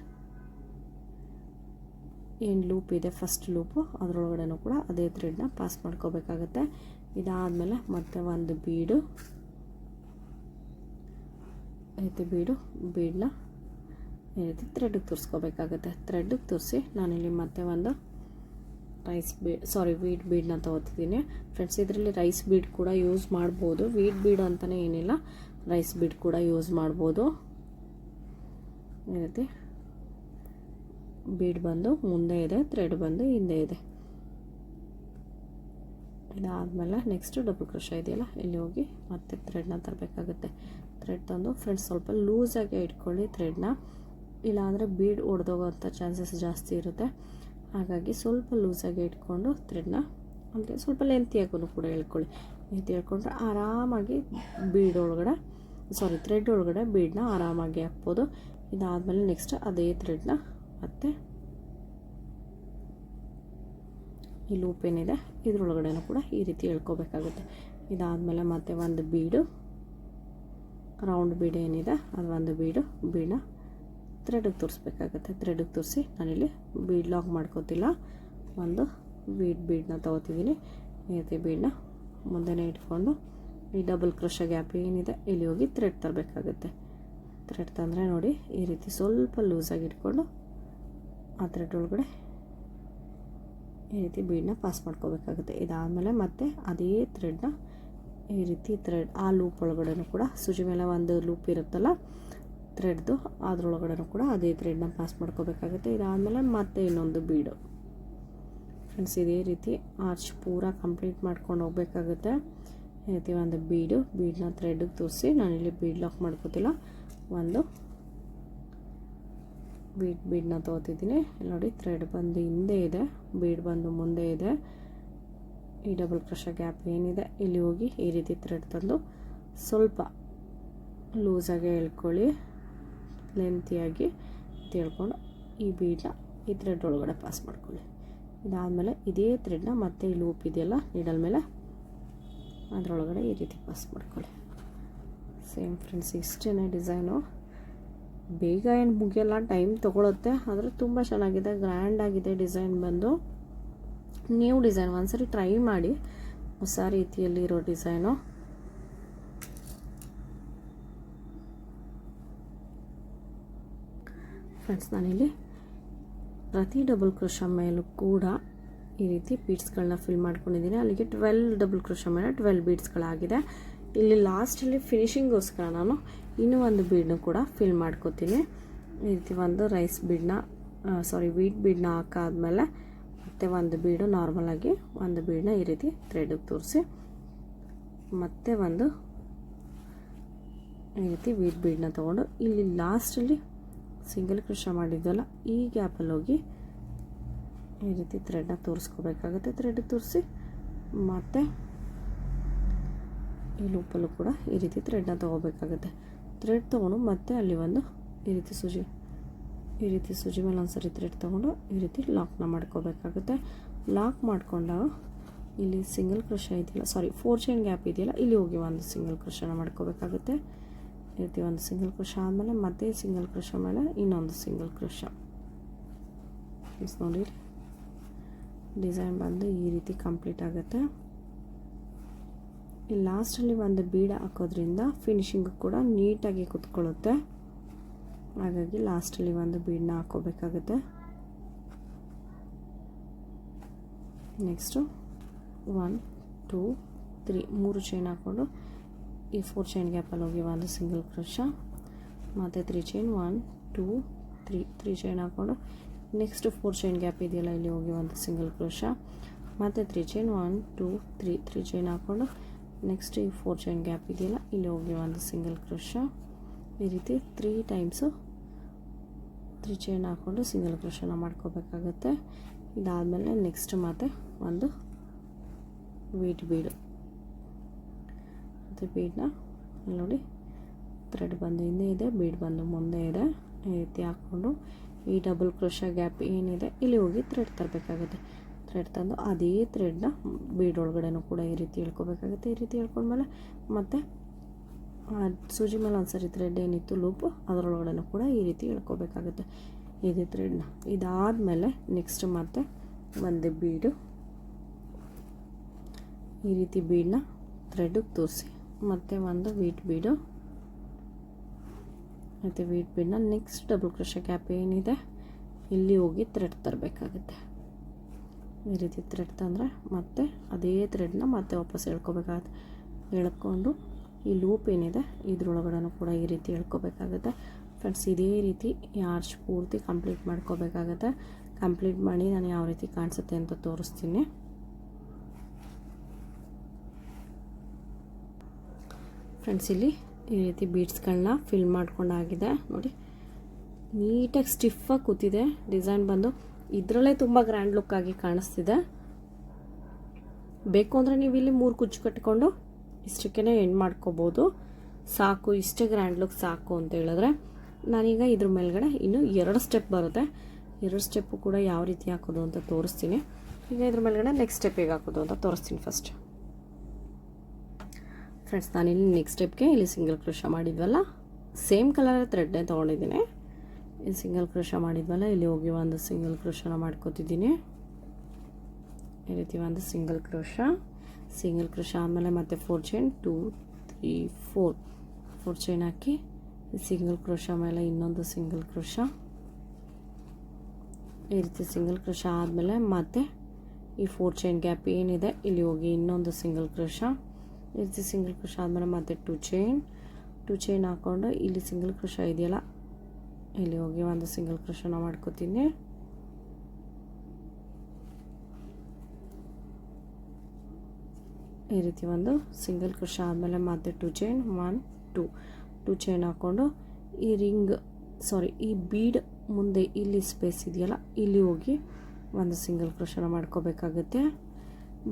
ಏನು ಲೂಪ್ ಇದೆ ಫಸ್ಟ್ ಲೂಪು ಅದರೊಳಗಡೆನೂ ಕೂಡ ಅದೇ ಥ್ರೆಡ್ನ ಪಾಸ್ ಮಾಡ್ಕೋಬೇಕಾಗತ್ತೆ. ಇದಾದಮೇಲೆ ಮತ್ತೆ ಒಂದು ಬೀಡು ಈ ರೀತಿ ಬೀಡನ್ನ ಈ ರೀತಿ ಥ್ರೆಡ್ಗೆ ತೋರಿಸ್ಕೋಬೇಕಾಗತ್ತೆ. ಥ್ರೆಡ್ಗೆ ತೋರಿಸಿ ನಾನಿಲ್ಲಿ ಮತ್ತೆ ಒಂದು ವೀಟ್ ಬೀಡನ್ನ ತೊಗೋತಿದ್ದೀನಿ ಫ್ರೆಂಡ್ಸ್. ಇದರಲ್ಲಿ ರೈಸ್ ಬೀಡ್ ಕೂಡ ಯೂಸ್ ಮಾಡ್ಬೋದು. ವೀಟ್ ಬೀಡ್ ಅಂತಲೇ ಏನಿಲ್ಲ, ರೈಸ್ ಬೀಡ್ ಕೂಡ ಯೂಸ್ ಮಾಡ್ಬೋದು. ಈ ರೀತಿ ಬೀಡ್ ಬಂದು ಮುಂದೆ ಇದೆ ಥ್ರೆಡ್ ಬಂದು ಹಿಂದೆ ಇದೆ. ಇದಾದಮೇಲೆ ನೆಕ್ಸ್ಟು ಡಬಲ್ ಕ್ರೋಶ ಇದೆಯಲ್ಲ ಇಲ್ಲಿ ಹೋಗಿ ಮತ್ತೆ ಥ್ರೆಡ್ನ ತರಬೇಕಾಗುತ್ತೆ. ಥ್ರೆಡ್ ತಂದು ಫ್ರೆಂಡ್ಸ್ ಸ್ವಲ್ಪ ಲೂಸಾಗಿ ಇಟ್ಕೊಳ್ಳಿ ಥ್ರೆಡ್ನ, ಇಲ್ಲಾಂದರೆ ಬೀಡ್ ಒಡೆದೋಗೋಂಥ ಚಾನ್ಸಸ್ ಜಾಸ್ತಿ ಇರುತ್ತೆ. ಹಾಗಾಗಿ ಸ್ವಲ್ಪ ಲೂಸಾಗಿ ಇಟ್ಕೊಂಡು ಥ್ರೆಡ್ನ ಅಂದರೆ ಸ್ವಲ್ಪ ಲೆಂತಿಯಾಗೂ ಕೂಡ ಹೇಳ್ಕೊಳ್ಳಿ. ಲೆಂತಿ ಹೇಳ್ಕೊಂಡ್ರೆ ಆರಾಮಾಗಿ ಥ್ರೆಡ್ ಒಳಗಡೆ ಬೀಡನ್ನ ಆರಾಮಾಗಿ ಹಾಕ್ಬೋದು. ಇದಾದಮೇಲೆ ನೆಕ್ಸ್ಟ್ ಅದೇ ಥ್ರೆಡ್ನ ಮತ್ತು ಈ ಲೂಪ್ ಏನಿದೆ ಇದ್ರೊಳಗಡೆನೂ ಕೂಡ ಈ ರೀತಿ ಎಳ್ಕೋಬೇಕಾಗುತ್ತೆ. ಇದಾದಮೇಲೆ ಮತ್ತೆ ಒಂದು ಬೀಡು ರೌಂಡ್ ಬೀಡ್ ಏನಿದೆ ಅದು ಒಂದು ಬೀಡನ್ನ ಥ್ರೆಡ್ಗೆ ತೋರಿಸ್ಬೇಕಾಗತ್ತೆ. ಥ್ರೆಡ್ಗೆ ತೋರಿಸಿ ನಾನಿಲ್ಲಿ ಬೀಡ್ ಲಾಕ್ ಮಾಡ್ಕೋತಿಲ್ಲ, ಒಂದು ಬೀಡನ್ನ ತೊಗೋತಿದ್ದೀನಿ. ಈ ರೀತಿ ಬೀಡನ್ನ ಮುಂದೆನೇ ಇಟ್ಕೊಂಡು ಈ ಡಬಲ್ ಕ್ರೋಶ ಗ್ಯಾಪ್ ಏನಿದೆ ಇಲ್ಲಿ ಹೋಗಿ ಥ್ರೆಡ್ ತರಬೇಕಾಗುತ್ತೆ. ಥ್ರೆಡ್ ತಂದರೆ ನೋಡಿ ಈ ರೀತಿ ಸ್ವಲ್ಪ ಲೂಸಾಗಿ ಇಟ್ಕೊಂಡು ಆ ಥ್ರೆಡ್ ಒಳಗಡೆ ಈ ರೀತಿ ಬೀಡನ್ನ ಪಾಸ್ ಮಾಡ್ಕೋಬೇಕಾಗುತ್ತೆ. ಇದಾದಮೇಲೆ ಮತ್ತೆ ಅದೇ ಥ್ರೆಡ್ನ ಈ ರೀತಿ ಥ್ರೆಡ್ ಆ ಲೂಪ್ ಒಳಗಡೆನೂ ಕೂಡ ಸೂಜಿ ಮೇಲೆ ಒಂದು ಲೂಪ್ ಇರುತ್ತಲ್ಲ ಥ್ರೆಡ್ದು ಅದರೊಳಗಡೆ ಕೂಡ ಅದೇ ಥ್ರೆಡ್ನ ಪಾಸ್ ಮಾಡ್ಕೋಬೇಕಾಗುತ್ತೆ. ಇದಾದಮೇಲೆ ಮತ್ತೆ ಇನ್ನೊಂದು ಬೀಡು. ಫ್ರೆಂಡ್ಸ್ ಇದೇ ರೀತಿ ಆರ್ಚ್ ಪೂರ ಕಂಪ್ಲೀಟ್ ಮಾಡ್ಕೊಂಡು ಹೋಗಬೇಕಾಗುತ್ತೆ. ಈ ರೀತಿ ಒಂದು ಬೀಡನ್ನ ಥ್ರೆಡ್ಗೆ ತೋರಿಸಿ ನಾನಿಲ್ಲಿ ಬೀಡ್ ಲಾಕ್ ಮಾಡ್ಕೋತಿಲ್ಲ, ಒಂದು ಬೀಡನ್ನ ತೊಗೋತಿದ್ದೀನಿ. ನೋಡಿ ಥ್ರೆಡ್ ಬಂದು ಹಿಂದೆ ಇದೆ, ಬೀಡ್ ಬಂದು ಮುಂದೆ ಇದೆ. ಈ ಡಬಲ್ ಕ್ರೋಶೆ ಗ್ಯಾಪ್ ಏನಿದೆ ಇಲ್ಲಿ ಹೋಗಿ ಈ ರೀತಿ ಥ್ರೆಡ್ ತಂದು ಸ್ವಲ್ಪ ಲೂಸಾಗೆ ಎಳ್ಕೊಳ್ಳಿ, ಲೆಂತಿಯಾಗಿ ಎಳ್ಕೊಂಡು ಈ ಬೀಡನ್ನ ಈ ಥ್ರೆಡ್ ಒಳಗಡೆ ಪಾಸ್ ಮಾಡ್ಕೊಳ್ಳಿ. ಇದಾದಮೇಲೆ ಇದೇ ಥ್ರೆಡ್ನ ಮತ್ತೆ ಈ ಲೂಪ್ ಇದೆಯಲ್ಲ ನೀಡಲ್ ಮೇಲೆ ಅದರೊಳಗಡೆ ಈ ರೀತಿ ಪಾಸ್ ಮಾಡ್ಕೊಳ್ಳಿ. ಸೇಮ್ ಫ್ರೆಂಡ್ಸ್ ಇಷ್ಟೇ ಡಿಸೈನು. ಬೇಗ ಏನು ಮುಗಿಯಲ್ಲ, ಟೈಮ್ ತೊಗೊಳುತ್ತೆ, ಆದರೆ ತುಂಬ ಚೆನ್ನಾಗಿದೆ, ಗ್ರ್ಯಾಂಡಾಗಿದೆ ಡಿಸೈನ್ ಬಂದು. ನ್ಯೂ ಡಿಸೈನ್ ಒಂದ್ಸರಿ ಟ್ರೈ ಮಾಡಿ, ಹೊಸ ರೀತಿಯಲ್ಲಿ ಇರೋ ಡಿಸೈನು. ಫ್ರೆಂಡ್ಸ್ ನಾನಿಲ್ಲಿ ಪ್ರತಿ ಡಬಲ್ ಕ್ರೋಶ ಮೇಲೂ ಕೂಡ ಈ ರೀತಿ ಬೀಡ್ಸ್ಗಳನ್ನ ಫಿಲ್ ಮಾಡ್ಕೊಂಡಿದ್ದೀನಿ. ಅಲ್ಲಿಗೆ 12 ಡಬಲ್ ಕ್ರೋಶ ಮೇಲೆ 12 ಬೀಡ್ಸ್ಗಳಾಗಿದೆ. ಇಲ್ಲಿ ಲಾಸ್ಟಲ್ಲಿ ಫಿನಿಶಿಂಗೋಸ್ಕರ ನಾನು ಇನ್ನೂ ಒಂದು ಬೀಡನ್ನು ಕೂಡ ಫಿಲ್ ಮಾಡ್ಕೋತೀನಿ. ಈ ರೀತಿ ಒಂದು ರೈಸ್ ಬೀಡನ್ನ ವೀಟ್ ಬೀಡನ್ನ ಹಾಕಾದ್ಮೇಲೆ ಮತ್ತೆ ಒಂದು ಬೀಡು ನಾರ್ಮಲಾಗಿ ಒಂದು ಬೀಡನ್ನ ಈ ರೀತಿ ಥ್ರೆಡ್ಗೆ ತೋರಿಸಿ ಮತ್ತೆ ಒಂದು ಈ ರೀತಿ ವೀಟ್ ಬೀಡನ್ನ ತೊಗೊಂಡು ಇಲ್ಲಿ ಲಾಸ್ಟಲ್ಲಿ ಸಿಂಗಲ್ ಕ್ರೋಶ ಮಾಡಿದ್ವಲ್ಲ ಈ ಗ್ಯಾಪಲ್ಲಿ ಹೋಗಿ ಈ ರೀತಿ ಥ್ರೆಡ್ನ ತೋರಿಸ್ಕೋಬೇಕಾಗುತ್ತೆ. ಥ್ರೆಡ್ ತೋರಿಸಿ ಮತ್ತು ಈ ಲೂಪಲ್ಲೂ ಕೂಡ ಈ ರೀತಿ ಥ್ರೆಡ್ನ ತೊಗೋಬೇಕಾಗುತ್ತೆ. ಥ್ರೆಡ್ ತೊಗೊಂಡು ಮತ್ತೆ ಅಲ್ಲಿ ಒಂದು ಈ ರೀತಿ ಸೂಜಿ ಮೇಲೆ ಒಂದು ಸರಿ ಥ್ರೆಡ್ ತೊಗೊಂಡು ಈ ರೀತಿ ಲಾಕ್ನ ಮಾಡ್ಕೋಬೇಕಾಗುತ್ತೆ. ಲಾಕ್ ಮಾಡ್ಕೊಂಡಾಗ ಇಲ್ಲಿ ಸಿಂಗಲ್ ಕ್ರೋಶ ಇದೆಯಲ್ಲ, 4 ಚೈನ್ ಗ್ಯಾಪ್ ಇದೆಯಲ್ಲ, ಇಲ್ಲಿ ಹೋಗಿ ಒಂದು ಸಿಂಗಲ್ ಕ್ರೋಶನ ಮಾಡ್ಕೋಬೇಕಾಗುತ್ತೆ. ಈ ರೀತಿ ಒಂದು ಸಿಂಗಲ್ ಕ್ರೋಶ ಆದಮೇಲೆ ಮತ್ತೆ ಸಿಂಗಲ್ ಕ್ರೋಶ ಮೇಲೆ ಇನ್ನೊಂದು ಸಿಂಗಲ್ ಕ್ರೋಶ. ನೋಡಿ ಡಿಸೈನ್ ಬಂದು ಈ ರೀತಿ ಕಂಪ್ಲೀಟ್ ಆಗುತ್ತೆ. ಈ ಲಾಸ್ಟಲ್ಲಿ ಒಂದು ಬೀಡ್ ಹಾಕೋದ್ರಿಂದ ಫಿನಿಶಿಂಗು ಕೂಡ ನೀಟಾಗಿ ಕುತ್ಕೊಳ್ಳುತ್ತೆ. ಹಾಗಾಗಿ ಲಾಸ್ಟಲ್ಲಿ ಒಂದು ಬೀಡನ್ನ ಹಾಕೋಬೇಕಾಗುತ್ತೆ. ನೆಕ್ಸ್ಟು 1 2 3 3 ಚೈನ್ ಹಾಕ್ಕೊಂಡು ಈ 4 ಚೈನ್ ಗ್ಯಾಪಲ್ಲಿ ಹೋಗಿ ಒಂದು ಸಿಂಗಲ್ ಕ್ರೋಶ, ಮತ್ತು 3 ಚೈನ್ 1 2 3 ಚೈನ್ ಹಾಕ್ಕೊಂಡು ನೆಕ್ಸ್ಟ್ 4 ಚೈನ್ ಗ್ಯಾಪ್ ಇದೆಯಲ್ಲ ಇಲ್ಲಿ ಹೋಗಿ ಒಂದು ಸಿಂಗಲ್ ಕ್ರೋಶ, ಮತ್ತು 3 ಚೈನ್ 1 2 3 ಚೈನ್ ಹಾಕ್ಕೊಂಡು ನೆಕ್ಸ್ಟ್ ಈ 4 ಚೈನ್ ಗ್ಯಾಪ್ ಇದೆಯಲ್ಲ ಇಲ್ಲಿ ಹೋಗಿ ಒಂದು ಸಿಂಗಲ್ ಕ್ರೋಶ. ಈ ರೀತಿ 3 ಟೈಮ್ಸು 3 ಚೈನ್ ಹಾಕ್ಕೊಂಡು ಸಿಂಗಲ್ ಕ್ರೋಶನ ಮಾಡ್ಕೋಬೇಕಾಗುತ್ತೆ. ಇದಾದಮೇಲೆ ನೆಕ್ಸ್ಟ್ ಮತ್ತೆ ಒಂದು ವೀಟ್ ಬೀಡು, ಮತ್ತು ಬೀಡನ್ನ ನೋಡಿ ಥ್ರೆಡ್ ಬಂದು ಹಿಂದೆ ಇದೆ, ಬೀಡ್ ಬಂದು ಮುಂದೆ ಇದೆ. ಈ ರೀತಿ ಹಾಕ್ಕೊಂಡು ಈ ಡಬಲ್ ಕ್ರೋಶ ಗ್ಯಾಪ್ ಏನಿದೆ ಇಲ್ಲಿ ಹೋಗಿ ಥ್ರೆಡ್ ತರಬೇಕಾಗುತ್ತೆ. ಥ್ರೆಡ್ ತಂದು ಅದೇ ಥ್ರೆಡ್ನ ಬೀಡ್ ಒಳಗಡೆನೂ ಕೂಡ ಈ ರೀತಿ ಹೇಳ್ಕೊಬೇಕಾಗುತ್ತೆ. ಈ ರೀತಿ ಹೇಳ್ಕೊಂಡ್ಮೇಲೆ ಮತ್ತೆ ಸೂಜಿ ಮೇಲೆ ಒಂದು ಸರಿ ಥ್ರೆಡ್ ಏನಿತ್ತು ಲೂಪು ಅದರೊಳಗಡೆನೂ ಕೂಡ ಈ ರೀತಿ ಹೇಳ್ಕೊಬೇಕಾಗುತ್ತೆ ಇದೇ ಥ್ರೆಡ್ನ. ಇದಾದಮೇಲೆ ನೆಕ್ಸ್ಟ್ ಮತ್ತೆ ಒಂದು ಬೀಡು ಈ ರೀತಿ ಬೀಡನ್ನ ಥ್ರೆಡ್ಗೆ ತೋರಿಸಿ ಮತ್ತು ಒಂದು ವೀಟ್ ಬೀಡು, ಮತ್ತು ವೀಟ್ ಬೀಡನ್ನ ನೆಕ್ಸ್ಟ್ ಡಬಲ್ ಕ್ರೋಶ ಗ್ಯಾಪ್ ಏನಿದೆ ಇಲ್ಲಿ ಹೋಗಿ ಥ್ರೆಡ್ ತರಬೇಕಾಗುತ್ತೆ. ಈ ರೀತಿ ಥ್ರೆಡ್ ತಂದರೆ ಮತ್ತೆ ಅದೇ ಥ್ರೆಡ್ನ ಮತ್ತೆ ವಾಪಸ್ ಎಳ್ಕೊಬೇಕಾಗುತ್ತೆ. ಎಳ್ಕೊಂಡು ಈ ಲೂಪ್ ಏನಿದೆ ಇದ್ರೊಳಗಡೆನೂ ಕೂಡ ಈ ರೀತಿ ಎಳ್ಕೊಬೇಕಾಗುತ್ತೆ. ಫ್ರೆಂಡ್ಸ್ ಇದೇ ರೀತಿ ಈ ಆರ್ಚ್ ಪೂರ್ತಿ ಕಂಪ್ಲೀಟ್ ಮಾಡ್ಕೋಬೇಕಾಗುತ್ತೆ. ಕಂಪ್ಲೀಟ್ ಮಾಡಿ ನಾನು ಯಾವ ರೀತಿ ಕಾಣಿಸುತ್ತೆ ಅಂತ ತೋರಿಸ್ತೀನಿ. ಫ್ರೆಂಡ್ಸ್ ಇಲ್ಲಿ ಈ ರೀತಿ ಬೀಡ್ಸ್ಗಳನ್ನ ಫಿಲ್ ಮಾಡ್ಕೊಂಡಾಗಿದೆ ನೋಡಿ, ನೀಟಾಗಿ ಸ್ಟಿಫಾಗಿ ಕೂತಿದೆ. ಡಿಸೈನ್ ಬಂದು ಇದರಲ್ಲೇ ತುಂಬ ಗ್ರ್ಯಾಂಡ್ ಲುಕ್ಕಾಗಿ ಕಾಣಿಸ್ತಿದೆ. ಬೇಕು ಅಂದರೆ ನೀವು ಇಲ್ಲಿ 3 ಕುಚ್ಚು ಕಟ್ಕೊಂಡು ಇಷ್ಟಕ್ಕೇ ಎಂಡ್ ಮಾಡ್ಕೋಬೋದು. ಸಾಕು, ಇಷ್ಟೇ ಗ್ರ್ಯಾಂಡ್ ಲುಕ್ ಸಾಕು ಅಂತ ಹೇಳಿದ್ರೆ ನಾನೀಗ ಇದ್ರ ಮೇಲ್ಗಡೆ ಇನ್ನೂ 2 ಸ್ಟೆಪ್ ಬರುತ್ತೆ. 2 ಸ್ಟೆಪ್ಪು ಕೂಡ ಯಾವ ರೀತಿ ಹಾಕೋದು ಅಂತ ತೋರಿಸ್ತೀನಿ. ಈಗ ಇದ್ರ ಮೇಲ್ಗಡೆ ನೆಕ್ಸ್ಟ್ ಸ್ಟೆಪ್ ಹೇಗೆ ಹಾಕೋದು ಅಂತ ತೋರಿಸ್ತೀನಿ ಫಸ್ಟ್. ಫ್ರೆಂಡ್ಸ್ ನಾನಿಲ್ಲಿ ನೆಕ್ಸ್ಟ್ ಸ್ಟೆಪ್ಗೆ ಇಲ್ಲಿ ಸಿಂಗಲ್ ಕ್ರೋಶ ಮಾಡಿದ್ವಲ್ಲ, ಸೇಮ್ ಕಲರ್ ಥ್ರೆಡ್ನೇ ತೊಗೊಂಡಿದ್ದೀನಿ. ಇಲ್ಲಿ ಸಿಂಗಲ್ ಕ್ರೋಶ ಮಾಡಿದ್ವಲ್ಲ ಇಲ್ಲಿ ಹೋಗಿ ಒಂದು ಸಿಂಗಲ್ ಕ್ರೋಶನ ಮಾಡ್ಕೋತಿದ್ದೀನಿ. ಈ ರೀತಿ ಒಂದು ಸಿಂಗಲ್ ಕ್ರೋಶ ಆದಮೇಲೆ ಮತ್ತೆ 4 ಚೈನ್ 2 3 4 ಚೈನ್ ಹಾಕಿ ಸಿಂಗಲ್ ಕ್ರೋಶ ಮೇಲೆ ಇನ್ನೊಂದು ಸಿಂಗಲ್ ಕ್ರೋಶ. ಈ ರೀತಿ ಸಿಂಗಲ್ ಕ್ರೋಶ ಆದಮೇಲೆ ಮತ್ತೆ ಈ 4 ಚೈನ್ ಗ್ಯಾಪ್ ಏನಿದೆ ಇಲ್ಲಿ ಹೋಗಿ ಇನ್ನೊಂದು ಸಿಂಗಲ್ ಕ್ರೋಶ. ಈ ರೀತಿ ಸಿಂಗಲ್ ಕ್ರೋಶ ಆದಮೇಲೆ ಮತ್ತೆ 2 ಚೈನ್ 2 ಚೈನ್ ಹಾಕ್ಕೊಂಡು ಇಲ್ಲಿ ಸಿಂಗಲ್ ಕ್ರೋಶ ಇದೆಯಲ್ಲ ಇಲ್ಲಿ ಹೋಗಿ ಒಂದು ಸಿಂಗಲ್ ಕ್ರೋಶನ ಮಾಡ್ಕೋತೀನಿ. ಈ ರೀತಿ ಒಂದು ಸಿಂಗಲ್ ಕ್ರೋಶ ಆದಮೇಲೆ ಮತ್ತೆ 2 ಚೈನ್ 1 2 ಚೈನ್ ಹಾಕ್ಕೊಂಡು ಈ ಈ ಬೀಡ್ ಮುಂದೆ ಇಲ್ಲಿ ಸ್ಪೇಸ್ ಇದೆಯಲ್ಲ ಇಲ್ಲಿ ಹೋಗಿ ಒಂದು ಸಿಂಗಲ್ ಕ್ರೋಶನ ಮಾಡ್ಕೋಬೇಕಾಗುತ್ತೆ.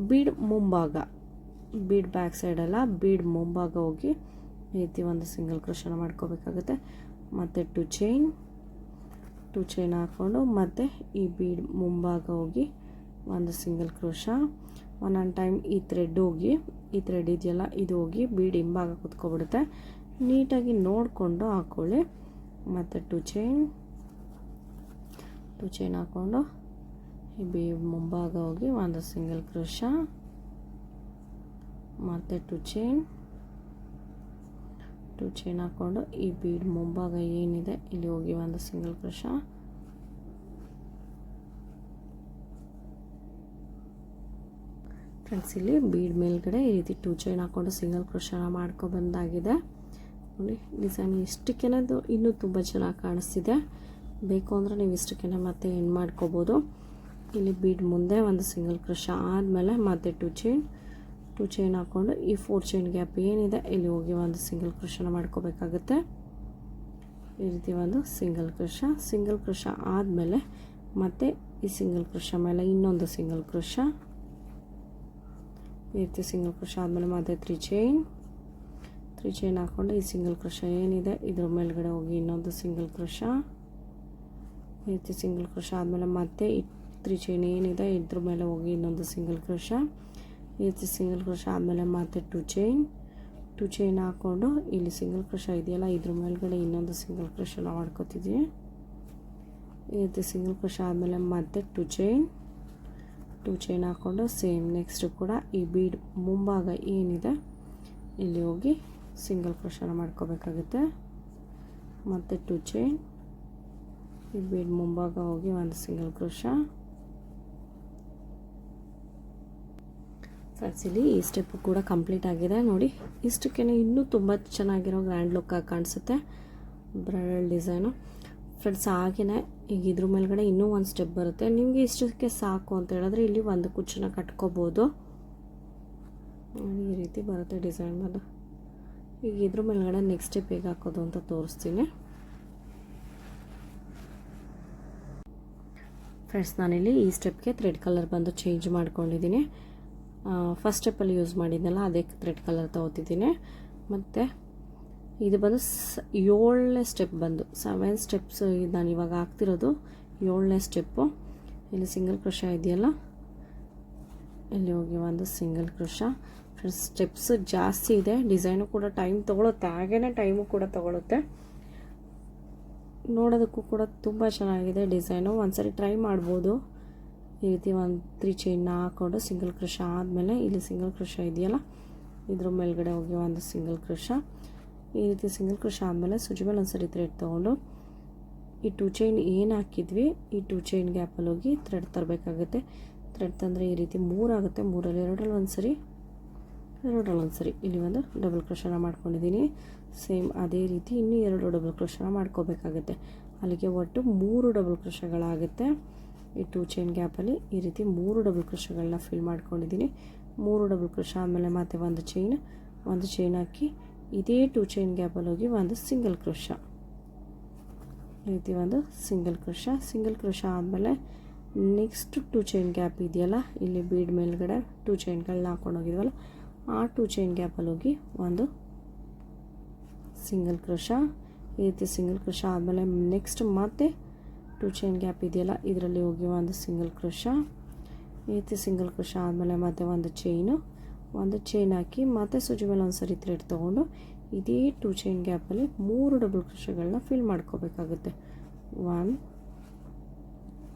ಬೀಡ್ ಮುಂಭಾಗ, ಬೀಡ್ ಬ್ಯಾಕ್ ಸೈಡಲ್ಲ, ಬೀಡ್ ಮುಂಭಾಗ ಹೋಗಿ ಈ ರೀತಿ ಒಂದು ಸಿಂಗಲ್ ಕ್ರೋಶನ ಮಾಡ್ಕೋಬೇಕಾಗುತ್ತೆ. ಮತ್ತು 2 ಚೈನ್ ಹಾಕ್ಕೊಂಡು ಮತ್ತು ಈ ಬೀಡ್ ಮುಂಭಾಗ ಹೋಗಿ ಒಂದು ಸಿಂಗಲ್ ಕ್ರೋಶ. ಒಂದೊಂದು ಟೈಮ್ ಈ ಥ್ರೆಡ್ ಇದೆಯಲ್ಲ ಇದು ಹೋಗಿ ಬೀಡ್ ಹಿಂಭಾಗ ಕುತ್ಕೊಬಿಡುತ್ತೆ. ನೀಟಾಗಿ ನೋಡಿಕೊಂಡು ಹಾಕ್ಕೊಳ್ಳಿ. ಮತ್ತು 2 ಚೈನ್ ಹಾಕ್ಕೊಂಡು ಈ ಬೀಡ್ ಮುಂಭಾಗ ಹೋಗಿ ಒಂದು ಸಿಂಗಲ್ ಕ್ರೋಶ. ಮತ್ತು 2 ಚೈನ್ ಹಾಕ್ಕೊಂಡು ಈ ಬೀಡ್ ಮುಂಭಾಗ ಏನಿದೆ ಇಲ್ಲಿ ಹೋಗಿ ಒಂದು ಸಿಂಗಲ್ ಕ್ರೋಶ. ಫ್ರೆಂಡ್ಸ್, ಇಲ್ಲಿ ಬೀಡ್ ಮೇಲ್ಗಡೆ ಈ ರೀತಿ 2 ಚೈನ್ ಹಾಕ್ಕೊಂಡು ಸಿಂಗಲ್ ಕ್ರೋಶನ ಮಾಡ್ಕೊಬಂದಾಗಿದೆ. ನೋಡಿ, ಡಿಸೈನ್ ಇಷ್ಟಕ್ಕೇನದು ಇನ್ನೂ ತುಂಬ ಚೆನ್ನಾಗಿ ಕಾಣಿಸ್ತಿದೆ. ಬೇಕು ಅಂದರೆ ನೀವು ಇಷ್ಟಕ್ಕೇ ಮತ್ತೆ ಎಂಡ್ ಮಾಡ್ಕೋಬೋದು. ಇಲ್ಲಿ ಬೀಡ್ ಮುಂದೆ ಒಂದು ಸಿಂಗಲ್ ಕ್ರೋಶ ಆದಮೇಲೆ ಮತ್ತೆ 2 ಚೈನ್ ಹಾಕ್ಕೊಂಡು ಈ 4 ಚೈನ್ ಗ್ಯಾಪ್ ಏನಿದೆ ಇಲ್ಲಿ ಹೋಗಿ ಒಂದು ಸಿಂಗಲ್ ಕ್ರೋಶನ ಮಾಡ್ಕೋಬೇಕಾಗುತ್ತೆ. ಈ ರೀತಿ ಒಂದು ಸಿಂಗಲ್ ಕ್ರೋಶ ಆದಮೇಲೆ ಮತ್ತೆ ಈ ಸಿಂಗಲ್ ಕ್ರೋಶ ಮೇಲೆ ಇನ್ನೊಂದು ಸಿಂಗಲ್ ಕ್ರೋಶ. ಈ ರೀತಿ ಸಿಂಗಲ್ ಕ್ರೋಶ ಆದಮೇಲೆ ಮತ್ತೆ 3 ಚೈನ್ ಹಾಕ್ಕೊಂಡು ಈ ಸಿಂಗಲ್ ಕ್ರೋಶ ಏನಿದೆ ಇದ್ರ ಮೇಲ್ಗಡೆ ಹೋಗಿ ಇನ್ನೊಂದು ಸಿಂಗಲ್ ಕ್ರೋಶ. ಈ ರೀತಿ ಸಿಂಗಲ್ ಕ್ರೋಶ ಆದಮೇಲೆ ಮತ್ತೆ ಈ 3 ಚೈನ್ ಏನಿದೆ ಇದ್ರ ಮೇಲೆ ಹೋಗಿ ಇನ್ನೊಂದು ಸಿಂಗಲ್ ಕ್ರೋಶ. ಈ ರೀತಿ ಸಿಂಗಲ್ ಕ್ರೋಶ ಆದಮೇಲೆ ಮತ್ತೆ 2 ಚೈನ್ ಹಾಕ್ಕೊಂಡು ಇಲ್ಲಿ ಸಿಂಗಲ್ ಕ್ರೋಶ ಇದೆಯಲ್ಲ ಇದ್ರ ಮೇಲ್ಗಡೆ ಇನ್ನೊಂದು ಸಿಂಗಲ್ ಕ್ರೋಶನ ಮಾಡ್ಕೋತಿದ್ವಿ. ಈ ರೀತಿ ಸಿಂಗಲ್ ಕ್ರೋಶ ಆದಮೇಲೆ ಮತ್ತೆ 2 ಚೈನ್ ಹಾಕ್ಕೊಂಡು ಸೇಮ್ ನೆಕ್ಸ್ಟ್ ಕೂಡ ಈ ಬೀಡ್ ಮುಂಭಾಗ ಏನಿದೆ ಇಲ್ಲಿ ಹೋಗಿ ಸಿಂಗಲ್ ಕ್ರೋಶನ ಮಾಡ್ಕೋಬೇಕಾಗುತ್ತೆ. ಮತ್ತು 2 ಚೈನ್ ಈ ಬೀಡ್ ಮುಂಭಾಗ ಹೋಗಿ ಒಂದು ಸಿಂಗಲ್ ಕ್ರೋಶ. ಫ್ರೆಂಡ್ಸ್, ಇಲ್ಲಿ ಈ ಸ್ಟೆಪ್ಪು ಕೂಡ ಕಂಪ್ಲೀಟ್ ಆಗಿದೆ. ನೋಡಿ, ಇಷ್ಟಕ್ಕೆ ಇನ್ನೂ ತುಂಬ ಚೆನ್ನಾಗಿರೋ ಗ್ರ್ಯಾಂಡ್ ಲುಕ್ ಆಗಿ ಕಾಣಿಸುತ್ತೆ ಬ್ರೈಡಲ್ ಡಿಸೈನು. ಫ್ರೆಂಡ್ಸ್, ಹಾಗೆಯೇ ಈಗ ಇದ್ರ ಮೇಲ್ಗಡೆ ಇನ್ನೂ ಒಂದು ಸ್ಟೆಪ್ ಬರುತ್ತೆ. ನಿಮಗೆ ಇಷ್ಟಕ್ಕೆ ಸಾಕು ಅಂತ ಹೇಳಿದ್ರೆ ಇಲ್ಲಿ ಒಂದು ಕುಚ್ಚನ್ನ ಕಟ್ಕೋಬೋದು. ಈ ರೀತಿ ಬರುತ್ತೆ ಡಿಸೈನ್ ಮೇಲೆ. ಈಗ ಇದ್ರ ಮೇಲ್ಗಡೆ ನೆಕ್ಸ್ಟ್ ಸ್ಟೆಪ್ ಹೇಗೆ ಹಾಕೋದು ಅಂತ ತೋರಿಸ್ತೀನಿ. ಫ್ರೆಂಡ್ಸ್, ನಾನಿಲ್ಲಿ ಈ ಸ್ಟೆಪ್ಗೆ ಥ್ರೆಡ್ ಕಲರ್ ಬಂದು ಚೇಂಜ್ ಮಾಡ್ಕೊಂಡಿದ್ದೀನಿ. ಫಸ್ಟ್ ಸ್ಟೆಪ್ಪಲ್ಲಿ ಯೂಸ್ ಮಾಡಿದ್ನಲ್ಲ ಅದೇ ಥ್ರೆಡ್ ಕಲರ್ ತೊಗೋತಿದ್ದೀನಿ. ಮತ್ತು ಇದು ಬಂದು 7ನೇ ಸ್ಟೆಪ್ ಬಂದು 7 ಸ್ಟೆಪ್ಸ್ ನಾನು ಇವಾಗ ಹಾಕ್ತಿರೋದು 7ನೇ ಸ್ಟೆಪ್ಪು. ಇಲ್ಲಿ ಸಿಂಗಲ್ ಕ್ರೋಶ ಇದೆಯಲ್ಲ ಇಲ್ಲಿ ಹೋಗಿ ಒಂದು ಸಿಂಗಲ್ ಕ್ರೋಶ. ಫ್ರೆಂಡ್ಸ್, ಸ್ಟೆಪ್ಸ್ ಜಾಸ್ತಿ ಇದೆ, ಡಿಸೈನು ಕೂಡ ಟೈಮ್ ತೊಗೊಳುತ್ತೆ, ಹಾಗೇ ಟೈಮು ಕೂಡ ತೊಗೊಳುತ್ತೆ. ನೋಡೋದಕ್ಕೂ ಕೂಡ ತುಂಬ ಚೆನ್ನಾಗಿದೆ ಡಿಸೈನು. ಒಂದ್ಸರಿ ಟ್ರೈ ಮಾಡ್ಬೋದು. ಈ ರೀತಿ ಒಂದು 3 ಚೈನ್ನ ಹಾಕ್ಕೊಂಡು ಸಿಂಗಲ್ ಕ್ರೋಶ ಆದಮೇಲೆ ಇಲ್ಲಿ ಸಿಂಗಲ್ ಕ್ರೋಶ ಇದೆಯಲ್ಲ ಇದ್ರ ಮೇಲ್ಗಡೆ ಹೋಗಿ ಒಂದು ಸಿಂಗಲ್ ಕ್ರೋಶ. ಈ ರೀತಿ ಸಿಂಗಲ್ ಕ್ರೋಶ ಆದಮೇಲೆ ಸುಜಿ ಮೇಲೆ ಒಂದ್ಸರಿ ಥ್ರೆಡ್ ತೊಗೊಂಡು ಈ 2 ಚೈನ್ ಏನು ಹಾಕಿದ್ವಿ ಈ 2 ಚೈನ್ ಗ್ಯಾಪಲ್ಲಿ ಹೋಗಿ ಥ್ರೆಡ್ ತರಬೇಕಾಗುತ್ತೆ. ಥ್ರೆಡ್ ತಂದರೆ ಈ ರೀತಿ 3 ಆಗುತ್ತೆ. 3ರಲ್ಲಿ 2ರಲ್ಲಿ ಒಂದ್ಸರಿ ಇಲ್ಲಿ ಒಂದು ಡಬಲ್ ಕ್ರೋಶನ ಮಾಡ್ಕೊಂಡಿದ್ದೀನಿ. ಸೇಮ್ ಅದೇ ರೀತಿ ಇನ್ನೂ 2 ಡಬಲ್ ಕ್ರೋಶನ ಮಾಡ್ಕೋಬೇಕಾಗುತ್ತೆ. ಅಲ್ಲಿಗೆ ಒಟ್ಟು 3 ಡಬಲ್ ಕ್ರೋಶಗಳಾಗುತ್ತೆ. ಈ 2 ಚೈನ್ ಗ್ಯಾಪಲ್ಲಿ ಈ ರೀತಿ 3 ಡಬಲ್ ಕ್ರೋಶಗಳನ್ನ ಫಿಲ್ ಮಾಡ್ಕೊಂಡಿದ್ದೀನಿ. 3 ಡಬಲ್ ಕ್ರೋಶ ಆದಮೇಲೆ ಮತ್ತೆ ಒಂದು ಚೈನ್ ಹಾಕಿ ಇದೇ 2 ಚೈನ್ ಗ್ಯಾಪಲ್ಲಿ ಹೋಗಿ ಒಂದು ಸಿಂಗಲ್ ಕ್ರೋಶ. ಈ ರೀತಿ ಒಂದು ಸಿಂಗಲ್ ಕ್ರೋಶ ಆದಮೇಲೆ ನೆಕ್ಸ್ಟ್ 2 ಚೈನ್ ಗ್ಯಾಪ್ ಇದೆಯಲ್ಲ ಇಲ್ಲಿ ಬೀಡ್ ಮೇಲ್ಗಡೆ 2 ಚೈನ್ಗಳನ್ನ ಹಾಕೊಂಡು ಹೋಗಿದ್ವಲ್ಲ ಆ 2 ಚೈನ್ ಗ್ಯಾಪಲ್ಲಿ ಹೋಗಿ ಒಂದು ಸಿಂಗಲ್ ಕ್ರೋಶ. ಈ ರೀತಿ ಸಿಂಗಲ್ ಕ್ರೋಶ ಆದಮೇಲೆ ನೆಕ್ಸ್ಟ್ ಮತ್ತೆ 2 ಚೈನ್ ಗ್ಯಾಪ್ ಇದೆಯಲ್ಲ ಇದರಲ್ಲಿ ಹೋಗಿ ಒಂದು ಸಿಂಗಲ್ ಕ್ರೋಶ. ಈ ರೀತಿ ಸಿಂಗಲ್ ಕ್ರೋಶ ಆದಮೇಲೆ ಮತ್ತೆ ಒಂದು ಚೈನ್ ಹಾಕಿ ಮತ್ತೆ ಸುಜಿ ಮೇಲೆ ಒಂದ್ಸರಿ ಥ್ರೆಡ್ ತೊಗೊಂಡು ಇದೇ 2 ಚೈನ್ ಗ್ಯಾಪಲ್ಲಿ 3 ಡಬಲ್ ಕ್ರೋಶಗಳನ್ನ ಫಿಲ್ ಮಾಡ್ಕೋಬೇಕಾಗುತ್ತೆ. 1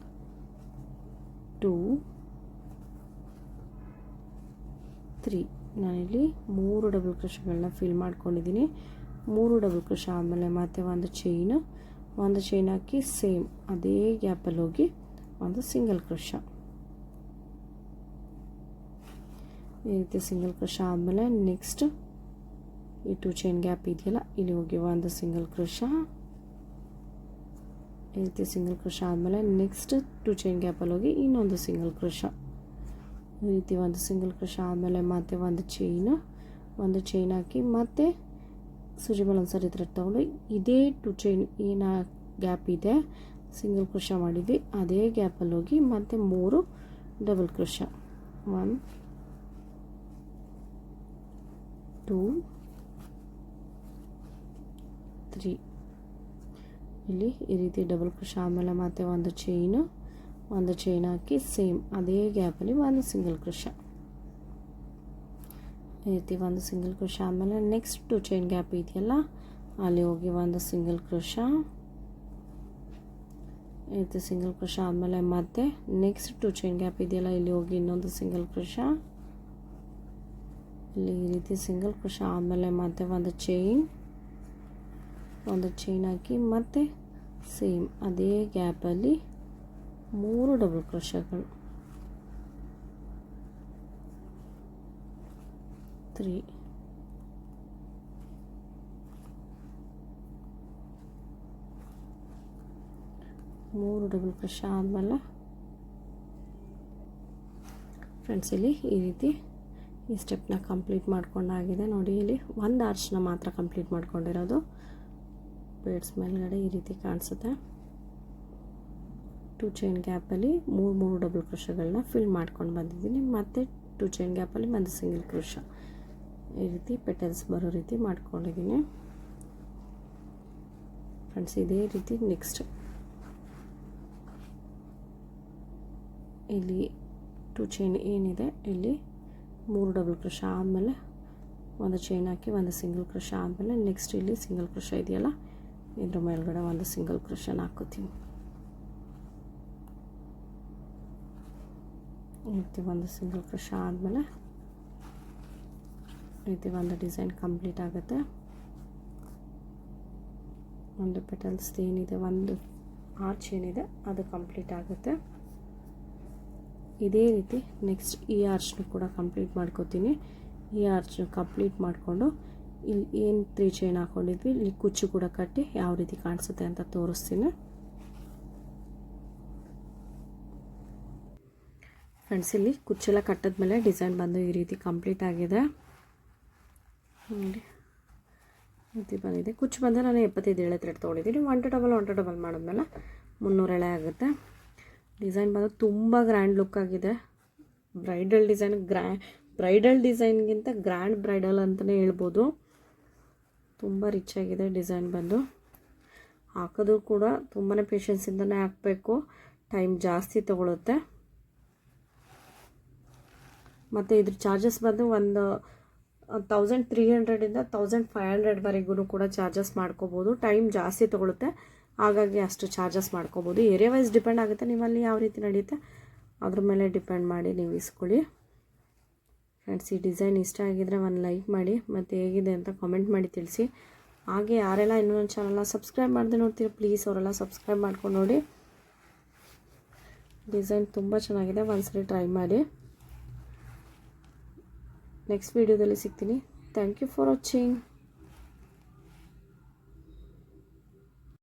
2 3 ನಾನಿಲ್ಲಿ 3 ಡಬಲ್ ಕ್ರೋಶಗಳನ್ನ ಫಿಲ್ ಮಾಡ್ಕೊಂಡಿದ್ದೀನಿ. 3 ಡಬಲ್ ಕ್ರೋಶ ಆದಮೇಲೆ ಮತ್ತೆ ಒಂದು ಚೈನ್ ಹಾಕಿ ಸೇಮ್ ಅದೇ ಗ್ಯಾಪಲ್ಲಿ ಹೋಗಿ ಒಂದು ಸಿಂಗಲ್ ಕ್ರೋಶ. ಈ ರೀತಿ ಸಿಂಗಲ್ ಕ್ರೋಶ ಆದಮೇಲೆ ನೆಕ್ಸ್ಟ್ ಈ 2 ಚೈನ್ ಗ್ಯಾಪ್ ಇದೆಯಲ್ಲ ಇಲ್ಲಿ ಹೋಗಿ ಒಂದು ಸಿಂಗಲ್ ಕ್ರೋಶಾ, ಈ ರೀತಿ ಸಿಂಗಲ್ ಕ್ರೋಶಾ ಆದಮೇಲೆ ನೆಕ್ಸ್ಟ್ 2 ಚೈನ್ ಗ್ಯಾಪಲ್ಲಿ ಹೋಗಿ ಇನ್ನೊಂದು ಸಿಂಗಲ್ ಕ್ರೋಶಾ, ಈ ರೀತಿ ಒಂದು ಸಿಂಗಲ್ ಕ್ರೋಶಾ ಆದಮೇಲೆ ಮತ್ತೆ ಒಂದು ಚೈನ್ ಹಾಕಿ ಮತ್ತೆ ಸೂಜಿ ಮೇಲೆ ಒಂದು ಸರಿ ಥ್ರೆಡ್ ತೊಗೊಂಡು ಇದೇ 2 ಚೈನ್ ಏನು ಗ್ಯಾಪ್ ಇದೆ ಸಿಂಗಲ್ ಕ್ರೋಶಾ ಮಾಡಿದ್ವಿ ಅದೇ ಗ್ಯಾಪಲ್ಲಿ ಹೋಗಿ ಮತ್ತೆ 3 ಡಬಲ್ ಕ್ರೋಶಾ, 1 2 3 ಇಲ್ಲಿ ಈ ರೀತಿ ಡಬಲ್ ಕ್ರೋಶಾ ಆದಮೇಲೆ ಮತ್ತೆ ಒಂದು ಚೈನ್ ಹಾಕಿ ಸೇಮ್ ಅದೇ ಗ್ಯಾಪಲ್ಲಿ ಒಂದು ಸಿಂಗಲ್ ಕ್ರೋಶಾ, ಈ ರೀತಿ ಒಂದು ಸಿಂಗಲ್ ಕ್ರೋಶಾ ಆದಮೇಲೆ ನೆಕ್ಸ್ಟ್ 2 ಚೈನ್ ಗ್ಯಾಪ್ ಇದೆಯಲ್ಲ ಅಲ್ಲಿ ಹೋಗಿ ಒಂದು ಸಿಂಗಲ್ ಕ್ರೋಶಾ, ಈ ರೀತಿ ಸಿಂಗಲ್ ಕ್ರೋಶಾ ಆದಮೇಲೆ ಮತ್ತೆ ನೆಕ್ಸ್ಟ್ 2 ಚೈನ್ ಗ್ಯಾಪ್ ಇದೆಯಲ್ಲ ಇಲ್ಲಿ ಹೋಗಿ ಇನ್ನೊಂದು ಸಿಂಗಲ್ ಕ್ರೋಶಾ, ಇಲ್ಲಿ ಈ ರೀತಿ ಸಿಂಗಲ್ ಕ್ರೋಶಾ ಆದಮೇಲೆ ಮತ್ತೆ ಒಂದು ಚೈನ್ ಹಾಕಿ ಮತ್ತೆ ಸೇಮ್ ಅದೇ ಗ್ಯಾಪಲ್ಲಿ 3 ಡಬಲ್ ಕ್ರೋಶಾಗಳು, 3 ಡಬಲ್ ಕ್ರೋಶಾ ಆದಮೇಲೆ ಫ್ರೆಂಡ್ಸ್ ಇಲ್ಲಿ ಈ ರೀತಿ ಈ ಸ್ಟೆಪ್ನ ಕಂಪ್ಲೀಟ್ ಮಾಡ್ಕೊಂಡಾಗಿದೆ ನೋಡಿ. ಇಲ್ಲಿ ಒಂದು ಆರ್ಚ್ನ ಮಾತ್ರ ಕಂಪ್ಲೀಟ್ ಮಾಡ್ಕೊಂಡಿರೋದು, ಬೇಡ್ಸ್ ಮೇಲ್ಗಡೆ ಈ ರೀತಿ ಕಾಣಿಸುತ್ತೆ. 2 ಚೈನ್ ಗ್ಯಾಪಲ್ಲಿ 3 ಡಬಲ್ ಕ್ರೋಶಾಗಳನ್ನ ಫಿಲ್ ಮಾಡ್ಕೊಂಡು ಬಂದಿದ್ದೀನಿ. ಮತ್ತು 2 ಚೈನ್ ಗ್ಯಾಪಲ್ಲಿ ಒಂದು ಸಿಂಗಲ್ ಕ್ರೋಶಾ, ಈ ರೀತಿ ಪೆಟಲ್ಸ್ ಬರೋ ರೀತಿ ಮಾಡ್ಕೊಂಡಿದ್ದೀನಿ ಫ್ರೆಂಡ್ಸ್. ಇದೇ ರೀತಿ ನೆಕ್ಸ್ಟ್ ಇಲ್ಲಿ 2 ಚೈನ್ ಏನಿದೆ ಇಲ್ಲಿ 3 ಡಬಲ್ ಕ್ರೋಶಾ ಆದಮೇಲೆ ಒಂದು ಚೈನ್ ಹಾಕಿ ಒಂದು ಸಿಂಗಲ್ ಕ್ರೋಶಾ ಆದಮೇಲೆ ನೆಕ್ಸ್ಟ್ ಇಲ್ಲಿ ಸಿಂಗಲ್ ಕ್ರೋಶಾ ಇದೆಯಲ್ಲ ಇದ್ರ ಮೇಲ್ಗಡೆ ಒಂದು ಸಿಂಗಲ್ ಕ್ರೋಶಾನ ಹಾಕೋತೀವಿ. ಈ ರೀತಿ ಒಂದು ಸಿಂಗಲ್ ಕ್ರೋಶಾ ಆದಮೇಲೆ ಈ ರೀತಿ ಒಂದು ಡಿಸೈನ್ ಕಂಪ್ಲೀಟ್ ಆಗುತ್ತೆ. ಒಂದು ಪೆಟಲ್ಸ್ ಏನಿದೆ ಒಂದು ಆರ್ಚ್ ಏನಿದೆ ಅದು ಕಂಪ್ಲೀಟ್ ಆಗುತ್ತೆ. ಇದೇ ರೀತಿ ನೆಕ್ಸ್ಟ್ ಈ ಆರ್ಚ್ನು ಕೂಡ ಕಂಪ್ಲೀಟ್ ಮಾಡ್ಕೋತೀನಿ. ಈ ಆರ್ಚ್ನ ಕಂಪ್ಲೀಟ್ ಮಾಡಿಕೊಂಡು ಇಲ್ಲಿ ಏನು 3 ಚೈನ್ ಹಾಕ್ಕೊಂಡಿದ್ವಿ ಇಲ್ಲಿ ಕುಚ್ಚು ಕೂಡ ಕಟ್ಟಿ ಯಾವ ರೀತಿ ಕಾಣಿಸುತ್ತೆ ಅಂತ ತೋರಿಸ್ತೀನಿ ಫ್ರೆಂಡ್ಸ್. ಇಲ್ಲಿ ಕುಚ್ಚೆಲ್ಲ ಕಟ್ಟಿದ್ಮೇಲೆ ಡಿಸೈನ್ ಬಂದು ಈ ರೀತಿ ಕಂಪ್ಲೀಟ್ ಆಗಿದೆ ನೋಡಿ, ಈ ರೀತಿ ಬಂದಿದೆ. ಕುಚ್ಚು ಬಂದರೆ ನಾನು 75 ಎಳೆ ಥ್ರೆಡ್ ತೊಗೊಂಡಿದ್ದೀನಿ. 1 ಡಬಲ್ ಮಾಡಿದ್ಮೇಲೆ 300 ಎಳೆ ಆಗುತ್ತೆ. ಡಿಸೈನ್ ಬಂದು ತುಂಬ ಗ್ರ್ಯಾಂಡ್ ಲುಕ್ ಆಗಿದೆ. ಬ್ರೈಡಲ್ ಡಿಸೈನ್ಗಿಂತ ಗ್ರ್ಯಾಂಡ್ ಬ್ರೈಡಲ್ ಅಂತಲೇ ಹೇಳ್ಬೋದು. ತುಂಬ ರಿಚ್ ಆಗಿದೆ ಡಿಸೈನ್ ಬಂದು. ಹಾಕೋದು ಕೂಡ ತುಂಬಾ ಪೇಷನ್ಸಿಂದನೇ ಹಾಕಬೇಕು, ಟೈಮ್ ಜಾಸ್ತಿ ತೊಗೊಳುತ್ತೆ. ಮತ್ತು ಇದ್ರ ಚಾರ್ಜಸ್ ಬಂದು ಒಂದು 1300ಇಂದ 1500ವರೆಗೂ ಕೂಡ ಚಾರ್ಜಸ್ ಮಾಡ್ಕೋಬೋದು. ಟೈಮ್ ಜಾಸ್ತಿ ತೊಗೊಳುತ್ತೆ, ಹಾಗಾಗಿ ಅಷ್ಟು ಚಾರ್ಜಸ್ ಮಾಡ್ಕೋಬೋದು. ಏರಿಯಾ ವೈಸ್ ಡಿಪೆಂಡ್ ಆಗುತ್ತೆ, ನಿಮ್ಮಲ್ಲಿ ಯಾವ ರೀತಿ ನಡೆಯುತ್ತೆ ಅದ್ರ ಮೇಲೆ ಡಿಪೆಂಡ್ ಮಾಡಿ ನೀವು ಇಸ್ಕೊಳ್ಳಿ ಫ್ರೆಂಡ್ಸ್. ಈ ಡಿಸೈನ್ ಇಷ್ಟ ಆಗಿದ್ರೆ ಒಂದು ಲೈಕ್ ಮಾಡಿ ಮತ್ತು ಹೇಗಿದೆ ಅಂತ ಕಾಮೆಂಟ್ ಮಾಡಿ ತಿಳಿಸಿ. ಹಾಗೆ ಯಾರೆಲ್ಲ ಇನ್ನೂ ನನ್ನ ಚಾನಲ್ನ ಸಬ್ಸ್ಕ್ರೈಬ್ ಮಾಡದೆ ನೋಡ್ತೀರಿ ಪ್ಲೀಸ್ ಅವರೆಲ್ಲ ಸಬ್ಸ್ಕ್ರೈಬ್ ಮಾಡ್ಕೊಂಡು ನೋಡಿ. ಡಿಸೈನ್ ತುಂಬ ಚೆನ್ನಾಗಿದೆ, ಒಂದ್ಸರಿ ಟ್ರೈ ಮಾಡಿ. ನೆಕ್ಸ್ಟ್ ವೀಡಿಯೋದಲ್ಲಿ ಸಿಗ್ತೀನಿ. Thank you for watching.